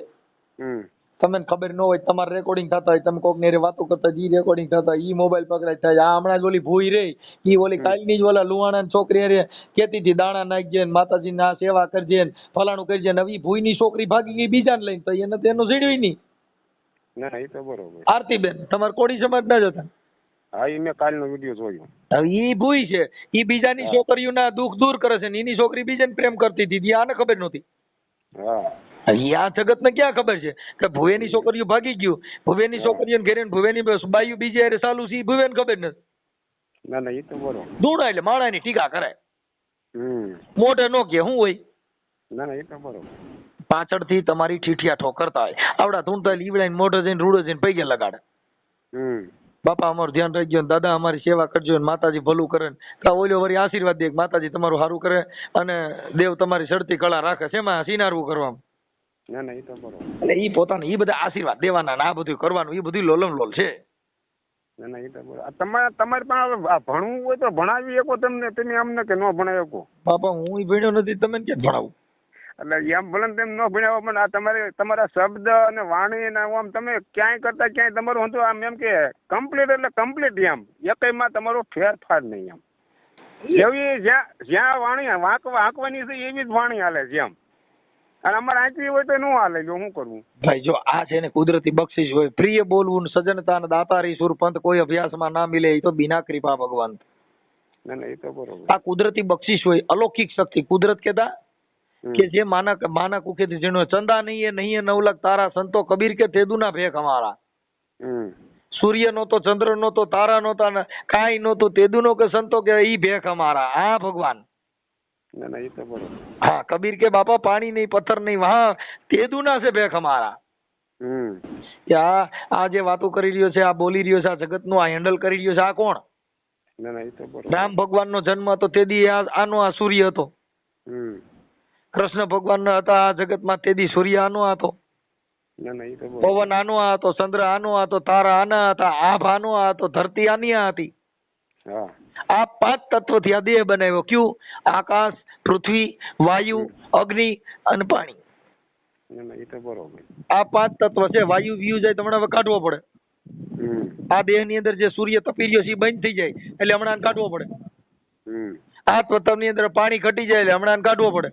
તમને ખબર ન હોય, તમારે રેકોર્ડિંગ થતા હોય, તમે કોક ને વાતો કરતા ઈ રેકોર્ડિંગ થતા ઈ મોબાઈલ પકડાય થાય. આ હમણાં જ ઓલી ભૂઈ રહી ઈ ઓલી કાલની જ ઓલા લુવાણા છોકરી રે કેતી હતી દાણા નાખજે માતાજી ના સેવા કરજે ફલાણું કરજે. હવે ભૂઈ ની છોકરી ભાગી ગઈ બીજાને લઈને, તો એને તેનું ઝીડવી નહીં. ના એ તો બરોબર. આરતીબેન તમારે કોળી સમાજ ના જતા? હા, એ મેં કાલનો વિડીયો જોયો. હવે ઈ ભૂઈ છે, ઈ બીજાની છોકરીઓના દુઃખ દૂર કરે છે ને એની છોકરી બીજાને પ્રેમ કરતી હતી, આને ખબર નહોતી. હા, આ જગત ને ક્યાં ખબર છે કે ભુવેની છોકરીઓ ભાગી ગયું, ભુવેની છોકરીઓ ઘેરે ભુવેની બાયું બીજે હારે ચાલુ છે, ભુવેને ખબર નથી. ના ના એ તો બરોબર. દોડા એટલે માણાની ટીકા કરાય, મોઢે નો કે શું હોય. ના ના એ તો બરોબર. પાછળથી તમારી ઠીઠિયા ઠોકરતા હોય, આવડા ધૂંઢતા લીવડાઈને મોઢે જઈને રૂડો જઈને પૈગે લગાડે. બાપા અમારું ધ્યાન રાખજો, દાદા અમારી સેવા કરજો, માતાજી ભલું કરે. ઓલો વળી આશીર્વાદ દે માતાજી તમારું સારું કરે અને દેવ તમારી સડતી કળા રાખે છે. એમાં સિનારવું કરવામાં ના ના એ તો બરોબર. એટલે ઈ પોતાને ઈ બધા આશીર્વાદ દેવાના ને આ બધું કરવાનું, ઈ બધું લોલમ લોલ છે. ના ના એ તો બરોબર. તમારે પણ આ ભણવું હોય તો ભણાવી શકો તમે અમને કે ન ભણાવી શકો? બાપા હું ઈ ભણ્યો નથી, તમે ક્યાં ભણાવું? એટલે એમ ભલે ને તેમ ન ભણાવો પણ આ તમારા શબ્દ અને વાણી ને આમ તમે ક્યાંય કરતા ક્યાંય તમારું હતું આમ એમ કે કમ્પ્લીટ એટલે કમ્પ્લીટ એમ એકમાં તમારો ફેરફાર નહીં એમ. જેવી જ્યાં વાણી વાંકવાની છે એવી જ વાણી હાલે છે એમ. અને અમારે આંચી હોય તો ન હાલે, જો શું કરવું ભાઈ? જો આ છે ને કુદરતી બક્ષિસ હોય, પ્રિય બોલવું, સજનતા ને દાતારી સુર પંથ કોઈ અભ્યાસમાં ના મિલે, એ તો બિના કૃપા ભગવાન. ના ના એ તો બરોબર. આ કુદરતી બક્ષિસ હોય, અલૌકિક શક્તિ. કુદરત કેતા કે જે માના કુકે જેનો ચંદા નહીં એ નવલક તારા, સંતો કબીર કે તેદુના ભેખ અમારા. સૂર્ય નહોતો, ચંદ્ર નહોતો, તારા નહોતા, કાંઈ નહોતું, તેદુનો કે સંતો કે ઈ ભેખ અમારા. આ ભગવાન. ના ના એ તો બરોબર. हाँ कबीर के बापा पानी नहीं पत्थर नहीं, वहाँ तेदुना से भેખ અમારા. કે આ જે વાતો કરી રહ્યો છે, આ બોલી રહ્યો છે, આ જગત નું આ હેન્ડલ કરી રહ્યો છે, આ કોણ? ના ના એ તો બરોબર. રામ ભગવાન નો જન્મ હતો તેદી આનો આ સૂર્ય હતો. કૃષ્ણ ભગવાન હતા આ જગત માં તેદી સૂર્ય આનો હતો. ના ના એ તો બરોબર. પવન આનો આ હતો, ચંદ્ર આનો હતો, તારા આના હતા, આભ આનો આ હતો, ધરતી આની આ હતી. હા આ 5 તત્વથી આ દેહ બનાવ્યો. ક્યું? આકાશ, પૃથ્વી, વાયુ, અગ્નિ અને પાણી. ના ના એ તો બરોબર. આ 5 તત્વ છે. વાયુ વ્યુ જાય તો હમણાં હવે કાઢવો પડે. આ દેહ ની અંદર જે સૂર્ય તપી રહ્યો છે એ બંધ થઈ જાય એટલે હમણાં કાઢવો પડે. આ તત્વ ની અંદર પાણી ઘટી જાય એટલે હમણાં કાઢવો પડે.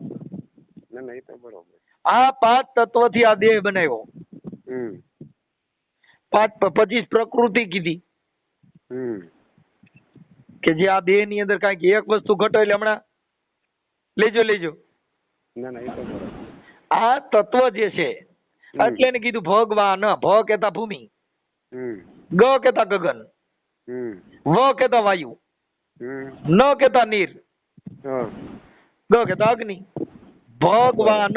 ના ના એ તો બરોબર. આ 5 તત્વથી આ દેહ બનાવ્યો. 25 પ્રકૃતિ કીધી કે જે આ દેહ ની અંદર કાંઈક એક વસ્તુ ઘટે એટલે હમણાં લેજો. ના ના એ તો બરોબર. આ તત્વ જે છે એટલે એને કીધું ભગવાન. ભ કેતા ભૂમિ, ગ કેતા ગગન, વ કેતા વાયુ, ન કેતા નીર, ગ કેતા અગ્નિ. ભગવાન.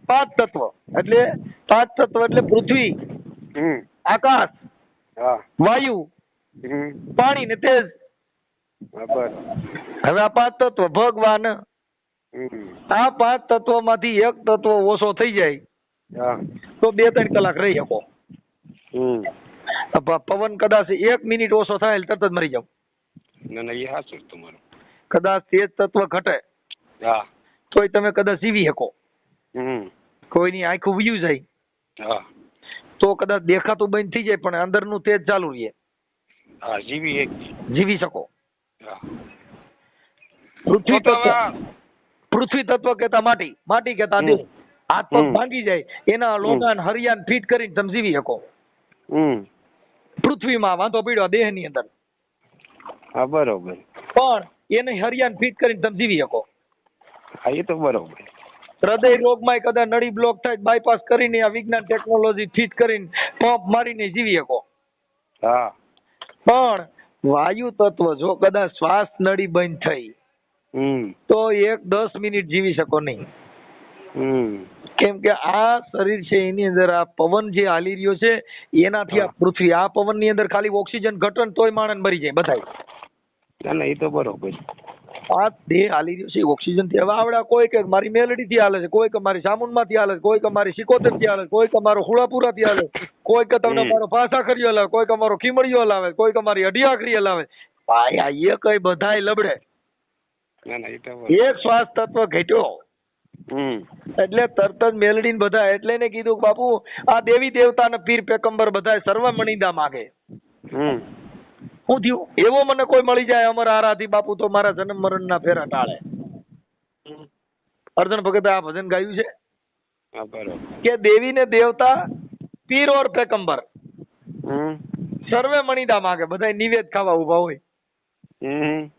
5 તત્વ એટલે 5 તત્વ એટલે પૃથ્વી, આકાશ, વાયુ, પાણી ને તેજ. હવે આ 5 તત્વ ભગવાન. આ 5 તત્વમાંથી એક તત્વ ઓછો થઈ જાય તો 2-3 કલાક રહી શકો. પવન કદાચ 1 મિનિટ ઓછો થાય એટલે તરત જ મરી જાવ. ના ના એ સાચું તમારું. કદાચ તેજ તત્વ ઘટે તોય તમે કદાચ જીવી શકો. કોઈની આંખું વયું જાય તો કદાચ દેખાતું બંધ થઈ જાય પણ અંદરનું તેજ ચાલુ રહે. જીવી શકો. પૃથ્વી તત્વ કેતા માટી, માટી કેતા દેહ. હાથ પગ ભાંગી જાય એના લોગાન હરિયાન ફીટ કરીને તમે જીવી શકો. પૃથ્વીમાં વાંધો પડ્યો દેહ ની અંદર, હા બરોબર, પણ એને હરિયાન ફીટ કરીને તમે જીવી શકો. હા એ તો બરોબર. હૃદય રોગમાં કદાચ નળી બ્લોક થાય બાયપાસ કરીને આ વિજ્ઞાન ટેકનોલોજી ફીટ કરીને પંપ મારીને જીવી શકો. હા પણ વાયુ તત્વ જો કદાચ શ્વાસ નળી બંધ થઈ તો 10 મિનિટ જીવી શકો નહીં. કેમ કે આ શરીર છે એની અંદર આ પવન જે હાલી રહ્યો છે એનાથી આ પૃથ્વી, આ પવન ની અંદર ખાલી ઓક્સિજન ઘટે ને તોય માણસ મરી જાય બધાય. ના ના એ તો બરોબર. આ દેહ હાલી રહ્યો છે ઓક્સિજન થી. હવે આવડા કોઈ કે મારી મેલડી થી હાલે છે, કોઈ કે મારી સામુન માંથી હાલે છે, કોઈ કે મારી સિકોતર થી હાલે છે, કોઈ કે મારો હુળાપુરા થી હાલે છે, કોઈ કે તમને મારો પાસા ખરીયો હલાવે, કોઈ કે મારો ખીમડીયો હલાવે, કોઈ કે મારી અઢી આખરી હલાવે. ભાઈ આ એ કઈ બધાય લબડે. ના ના એ તો એક શ્વાસ તત્વ ઘટ્યો એટલે તરત જ મેલડી બધા. એટલે ને કીધું કે બાપુ આ દેવી દેવતા ને પીર પેગંબર બધા સર્વ મણીદા માગે. શું થયું? એવો મને કોઈ મળી જાય અમર આરાધી બાપુ તો મારા જન્મ મરણ ના ફેરા ટાળે. અર્જુન ભગત આ ભજન ગાયું છે કે દેવી ને દેવતા પીર ઓર પેગંબર સર્વે મણીદા માગે. બધા નિવેદ ખાવા ઉભા હોય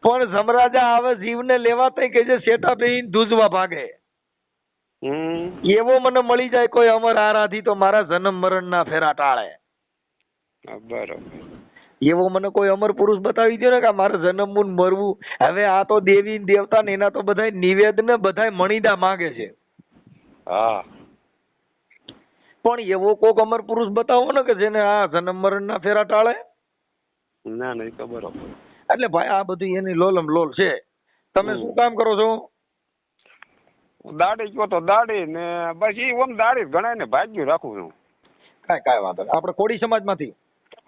પણ સમરાજા આવે જીવને લેવા તઈ કે જે શેઠા બેહીન ધૂજવા ભાગે. એવો મને મળી જાય કોઈ અમર આરાધી તો મારા જન્મ મરણ ના ફેરા ટાળે. બરોબર. એવો મને કોઈ અમર પુરુષ બતાવી દો ને કે મારે જન્મવું ને મરવું. હવે આ તો દેવી દેવતા ને એના તો બધા નિવેદ ને બધા મણીદા માંગે છે. હા પણ એવો કોક અમર પુરુષ બતાવો ને કે જેને આ જન્મ મરણ ના ફેરા ટાળે. ના ના એ તો બરોબર. એટલે ભાઈ આ બધું એની લોલમ લોલ છે. તમે શું કામ કરો છો? દાડી કયો તો દાડી ને બસ ઈ ઓમ દાડી ગણાય ને ભાગ્યું રાખું છું. કાંઈ વાંધો નહીં. આપણે કોળી સમાજમાંથી.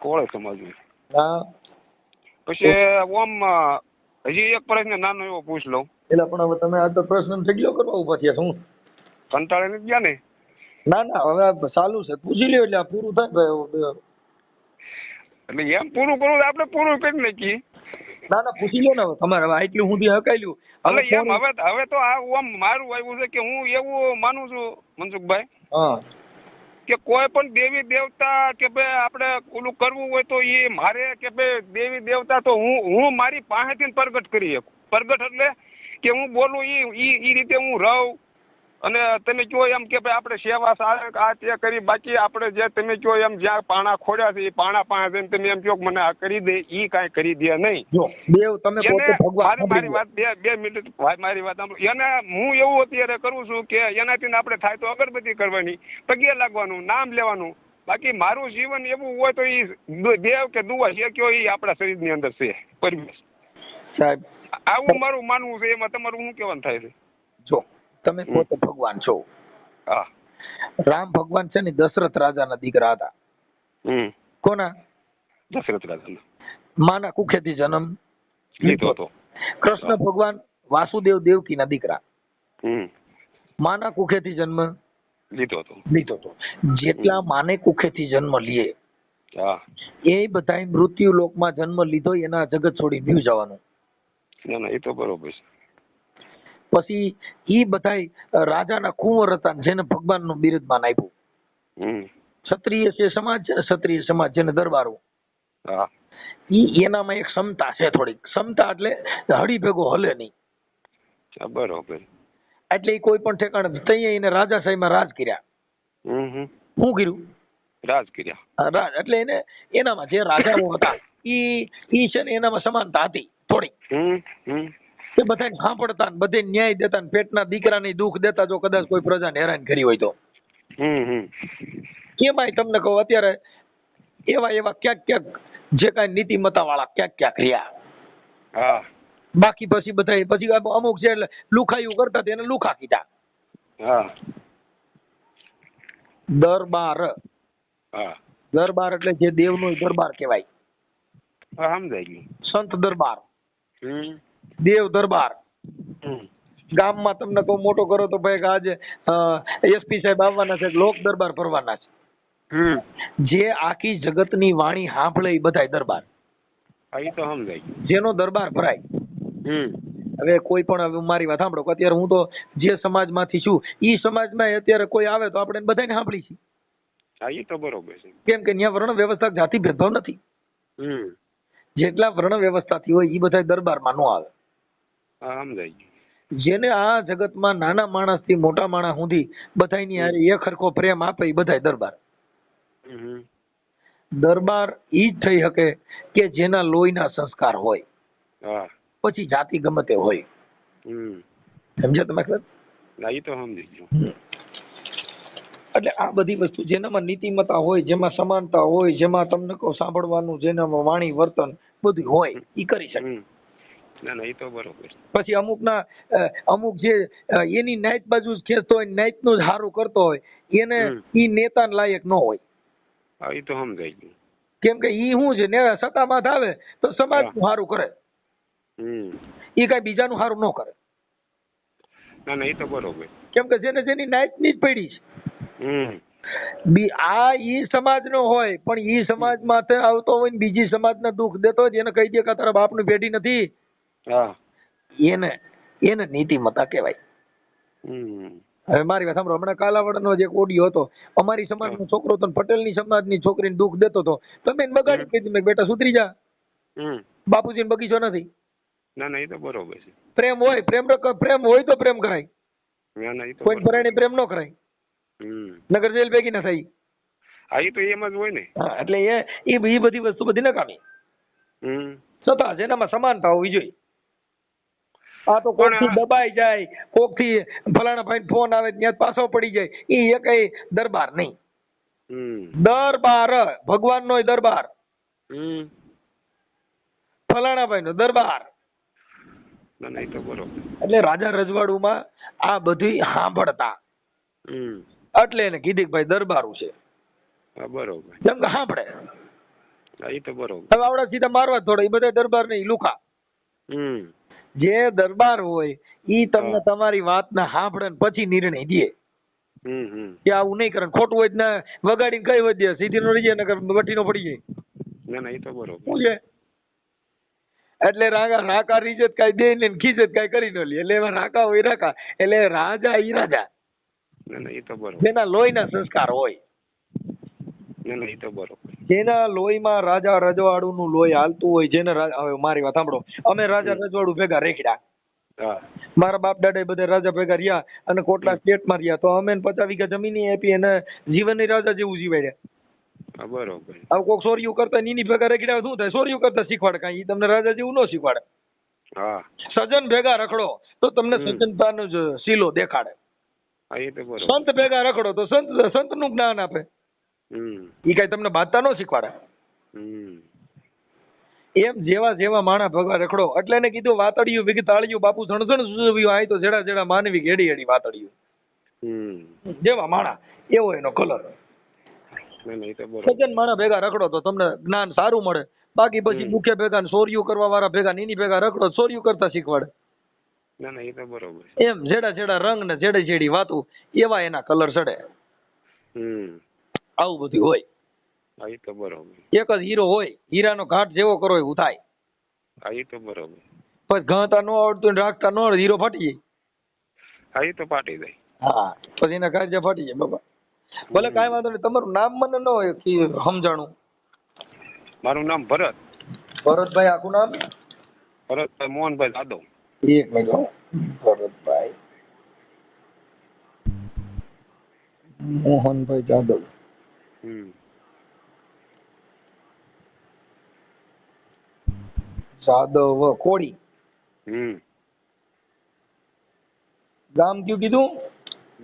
કોળે સમજવું. હા. પછી ઓમ હજી એક પ્રશ્ન નાનો એવો પૂછ લઉં. એટલે પણ હવે તમે આ તો પ્રશ્ન ઢગલો કરવા ઉભા થયા શું? કંટાળે નથી ગયા ને? ના ના, હવે આ ચાલુ છે, પૂછી લ્યો એટલે આ પૂરું થાય. એટલે એમ પૂરું કરવું આપણે પૂરું કરી નાખીએ. ના ના, પૂછી લ્યો ને હવે તમારે. હવે આટલું સુધી હકાયલું. એટલે એમ હવે તો આ ઓમ મારું આવ્યું છે કે હું એવું માનું છું મનસુખભાઈ, હા, કે કોઈ પણ દેવી દેવતા કે ભાઈ આપણે ઓલું કરવું હોય તો એ મારે કે ભાઈ દેવી દેવતા તો હું મારી પાસેથી પ્રગટ કરી શકું. પ્રગટ એટલે કે હું બોલું ઈ રીતે હું રહું. અને તમે કહો એમ કે ભાઈ આપણે સેવા સારે આ તે કરી, બાકી આપણે જે તમે કહો એમ જ્યાં પાણા ખોડ્યા છે એ પાણા પાસે જઈને તમે એમ કહો મને આ કરી દે, ઈ કાંઈ કરી દે નહીં. જો દેવ તમે પોતે ભગવાન. મારી વાત બે મિનિટ મારી વાત સાંભળો. એને હું એવું અત્યારે કરું છું કે એનાથી આપણે થાય તો અગરબત્તી કરવાની, પગે લાગવાનું, નામ લેવાનું. બાકી મારું જીવન એવું હોય તો એ દેવ કે દુવા છે કયો એ આપણા શરીરની અંદર છે પરમેશ સાહેબ. આવું મારું માનવું છે. એમાં તમારું શું કહેવાનું થાય છે? જો તમે પોતે ભગવાન છો. હા. રામ ભગવાન છે ને દશરથ રાજાના દીકરા હતા. કોના? દશરથ રાજાના. માના કુખેથી જન્મ લીધો હતો. કૃષ્ણ ભગવાન વાસુદેવ દેવકીના દીકરા. માના કુખેથી જન્મ લીધો હતો. જેટલા માને કુખેથી જન્મ લે એ બધાય મૃત્યુ લોકમાં જન્મ લીધો, એના જગત છોડી ન્યુ જવાનું. ના એ તો બરોબર છે. પછી ઈ બધાય રાજાના કુંવર હતા જેને ભગવાનનું બિરુદમાન આપ્યું. ક્ષત્રિય છે સમાજ, ક્ષત્રિય સમાજ જેને દરબારો. ઈ એનામાં એક ક્ષમતા છે, થોડીક ક્ષમતા એટલે હળી ભેગો હલે નહીં. બરોબર. એટલે ઈ કોઈ પણ ઠેકાણે તઈ એને રાજાશાહીમાં રાજ કર્યા. શું કર્યું? રાજ કર્યા. રાજ એટલે એને એનામાં જે રાજાઓ હતા ઈ છે ને એનામાં સમાનતા હતી થોડી. એ બધાને સાંભળતા ને બધે ન્યાય દેતા ને પેટના દીકરાને દુઃખ દેતા જો કદાચ કોઈ પ્રજાને હેરાન કરી હોય તો. કેમાંય તમને કહું અત્યારે એવા ક્યાંક જે કાંઈ નીતિમત્તા વાળા ક્યાંક રહ્યા. બાકી પછી અમુક છે એટલે લુખાયું કરતા તેને લુખા કીધા. દરબાર એટલે જે દેવનો દરબાર કહેવાય. સમજાય ગયું. સંત દરબાર, દેવ દરબાર. ગામમાં તમને કહું મોટો કરો તો ભાઈ આજે એસપી સાહેબ આવવાના છે, લોક દરબાર ભરવાના છે. જે આખી જગતની વાણી સાંભળે એ બધાય દરબાર. તો સમજાય. જેનો દરબાર ભરાય. હવે કોઈ પણ હવે મારી વાત સાંભળો, અત્યારે હું તો જે સમાજમાંથી છું ઈ સમાજમાં અત્યારે કોઈ આવે તો આપણે બધાને સાંભળી છીએ. એ તો બરોબર છે. કેમ કે ત્યાં વર્ણ વ્યવસ્થા જાતિ ભેદભાવ નથી. જેટલા વર્ણ વ્યવસ્થાથી હોય એ બધા દરબારમાં નો આવે. સમજાય. જેને આ જગતમાં નાના માણસ થી મોટા માણસ સુધી બધાની હારે એક હરખો પ્રેમ આપે એ બધાય દરબાર. દરબાર ઈ જ થઈ શકે કે જેના લોહીના સંસ્કાર હોય, પછી જાતિ ગમે તે હોય. સમજ્યા તમે? તો સમજી ગયો. એટલે આ બધી વસ્તુ જેનામાં નીતિમત્તા હોય, જેમાં સમાનતા હોય, જેમાં તમને કહો સાંભળવાનું, જેનામાં વાણી વર્તન બધું હોય ઈ કરી શકે. ના એ તો બરોબર. પછી અમુક જે એની નાઈટ બાજુ ખેંચતો હોય, નાઈટ નું સારું કરતો હોય એને ઈ નેતા લાયક ન હોય. એ તો સમજાય ગયું. કેમ કે ઈ શું છે, સત્તામાં આવે તો સમાજ નું સારું કરે, ઈ કઈ બીજાનું સારું ન કરે. ના એ તો બરોબર. કેમ કે જેની નાઈટ ની જ પડી છે. આ ઈ સમાજ નો હોય પણ ઈ સમાજ માં આવતો હોય ને બીજી સમાજ ને દુઃખ દેતો હોય એને કહી દે કે તારા બાપ ની પેઢી નથી, એને નીતિમત્તા કહેવાય. હવે મારી વાત સાંભળો, હમણાં કાલાવડનો જે એક ઓડિયો હતો, અમારી સમાજનો છોકરો તો પટેલની સમાજની છોકરીને દુઃખ દેતો હતો, તમે એને બગાડી કીધું મેં બેટા સુધરી જા, બાપુજીને બગીચો નથી. ના એ તો બરોબર છે. પ્રેમ હોય પ્રેમ હોય તો પ્રેમ કરાય, કોઈ પરાણે પ્રેમ ન કરાય, નગર જેલ ભેગી ના થાય. એ તો એમ જ હોય ને. એટલે એ બધી વસ્તુ બધી નકામી. છતાં જેનામાં સમાનતા હોવી જોઈએ. આ તો કોકથી દબાઈ જાય, કોકથી ફલાણા ભાઈ ફોન આવે ત્યાં પાછો પડી જાય, એ એક દરબાર નહીં. દરબાર ભગવાન નો દરબાર, ફલાણા ભાઈ નો દરબાર. ના ના, એ તો બરોબર. એટલે રાજા રજવાડુમાં આ બધી સાંભળતા, એટલે એને કીધી કે ભાઈ દરબારું છે. હા બરોબર. જેમ કે સાંભળે. હા એ તો બરોબર. હવે આવડા સીધા મારવા જ થોડા, એ બધા દરબાર નહીં, લુખા. જે દરબાર હોય ઈ તમને તમારી વાતને સાંભળે ને પછી નિર્ણય દે કે આવું નહીં કરે. ખોટું હોય ને વગાડીને કઈ વધે, સીધી નો રહી જાય ને બટીનો પડી જાય. ના ના, એ તો બરોબર. શું છે? એટલે રાકા રીજત કઈ દે ને ખીજત કઈ કરી ન લે. એટલે એમાં રાકા હોય રાકા, એટલે રાજા ઈ રાજા. ના ના, એ તો બરોબર. જેના લોહીના સંસ્કાર હોય, ના ના, એ તો બરોબર. જેના લોહીમાં રાજા રજવાડું લોહી હાલતું હોય, જેને હવે મારી વાત સાંભળો, અમે રાજા રજવાડું ભેગા રેખડ્યા. હા. મારા બાપ દાદા બધા રાજા ભેગા રહ્યા અને કોટલા સ્ટેટમાં રહ્યા, તો અમે 50 વીઘા જમીન આપી અને જીવનની રાજા જેવું જીવાડ્યા. હા બરોબર. હવે કોઈક સોરિયું કરતા નીની ભેગા રેખડ્યા શું થાય? સોરિયું કરતા શીખવાડે કાંઈ, ઈ તમને રાજા જેવું ન શીખવાડે. હા. સજન ભેગા રખડો તો તમને સજનતાનો જ શીલો દેખાડે. હા એ તો બરોબર. સંત ભેગા રખડો તો સંતનું જ્ઞાન આપે. ઈ કઈ તમને બાધતા ન શીખવાડે. એમ જેવા માણા ભેગા રખડો, એટલે એને કીધું વાતડિયું વિગ તાળિયું બાપુ સણસણ સુવ્યું, આય તો જેડા જેડા માનવી ઘેડી હેડી વાતડિયું. જેવા માણા એવો એનો કલર. સજ્જન માણા ભેગા રખડો તો તમને જ્ઞાન સારું મળે. બાકી પછી મુખ્ય ભેગા ને સોરિયું કરવા વાળા ભેગા નીની ભેગા રખડો સોરિયું કરતા શીખવાડે. ના ના, એ તો બરોબર. એમ જેડા જેડા રંગ ને જેડી જેડી વાતું એવા એના કલર ચડે. આવું બધું હોય. હા એ તો બરોબર. એક જ હીરો હોય, હીરાનો ઘાટ જેવો કરો એવું થાય. હા એ તો બરોબર. પછી ઘાતા ન આવડતું ને રાખતા ન આવડે હીરો ફાટી જાય. હા એ તો ફાટી જાય. હા પછી એના કાળજા ફાટી જાય બાબા. ભલે કાંઈ વાંધો નહીં, તમારું નામ મને ન હોય કે સમજાણું. મારું નામ ભરત. ભરતભાઈ આખું નામ? ભરતભાઈ મોહનભાઈ જાદવ. એક મિનિટ હો. ભરતભાઈ મોહનભાઈ જાદવ. જાદવ કોળી. ગામ કયું કીધું?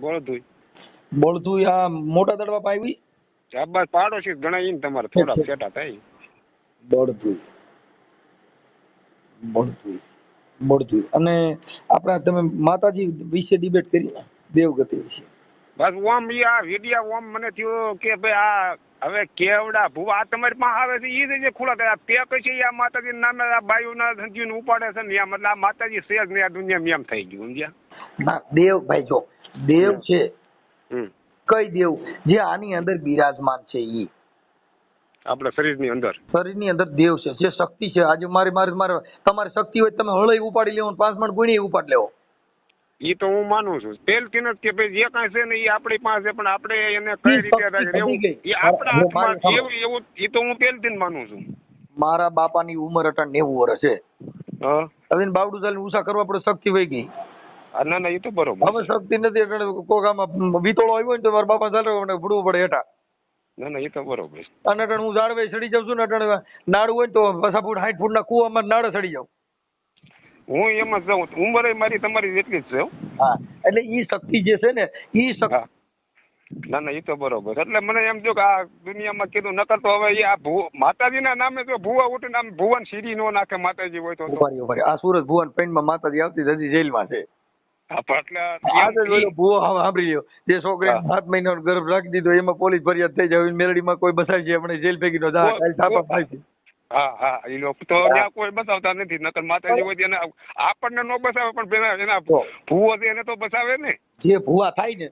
બળદુઈ. બળદુઈ. આ મોટા દડવા પાવી? ચાબા પાડોશી ગણાય ને તમારે થોડા સેટા થાય. બળદુઈ. બળદુઈ. બળદુઈ. અને આપણા તમે માતાજી વિશે ડિબેટ કરી, દેવગતિ વિશે. બસ ઓમ આ વિડિયા ઓમ મને થયું કે ભાઈ આ હવે કેવડા ભૂવા આ તમારી પાસે આવે છે ઈ જે ખુલા થયા તે કઈ છે આ માતાજી નામે આ બાયુના સંજીવને ઉપાડે છે ને એમ એટલે આ માતાજી સેજ ને આ દુનિયામાં એમ થઈ ગયું સમજ્યા. ના દેવ ભાઈ જો દેવ છે. કઈ દેવ? જે આની અંદર બિરાજમાન છે ઈ આપણા શરીરની અંદર. શરીરની અંદર દેવ છે, જે શક્તિ છે. આજે મારે તમારી શક્તિ હોય તમે હળઈ ઉપાડી લેવો, 5 મણ ગુણી ઉપાડી લેવો. ઈ તો હું માનું છું પહેલથી જ કે ભાઈ જે કાંઈ છે ને એ આપણી પાસે, પણ આપણે એને કઈ રીતે રહેવું એ આપણા હાથમાં એવું એ તો હું પહેલથી જ માનું છું. મારા બાપાની ઉંમર 90 વર્ષ છે. હવે બાવડું ચાલીને ઉષા કરવા પડે, શક્તિ વહી ગઈ. ના ના, એ તો બરોબર. હવે શક્તિ નથી એટલે કોક આમાં વિતોળો આવ્યો ને તો મારા બાપા ચાલે ભૂડવું પડે હેઠા. ના ના, એ તો બરોબર. અને હું ઝાડવે ચડી જાઉં છું ને નાડું હોય ને તો 50 ફૂટ 60 ફૂટના કૂવામાં નાડે ચડી જાઉં. હું એમ જ જાઉં. ઉંમર મારી તમારી એટલી જ છે. હા એટલે ઈ શક્તિ જે છે ને ઈ શક્તિ. ના ના, એ તો બરોબર. એટલે મને એમ જો કે આ દુનિયામાં કીધું નકર તો હવે આ માતાજીના નામે તો ભુવા ઉઠીને આમ ભુવન સીડી નો નાખે માતાજી હોય તો. આ સુરત ભુવન પેનમાં માતાજી આવતી હજી જેલમાં છે. એટલે ભુવો સાંભળી લ્યો, જે છોકરી 7 મહિનાનો ગર્ભ રાખી દીધો એમાં પોલીસ ફરિયાદ થઈ જાય, મેલડીમાં કોઈ બસાય છે આપણે જેલ ભેગી નો છાપા થાય છે. હા હા, એ લોકો તો ત્યાં કોઈ બસાવતા નથી. નકર માતાજી હોય એને આપણને નો બસાવે પણ એના ભૂવો છે એને તો બસાવે ને. જે ભૂવા થાય ને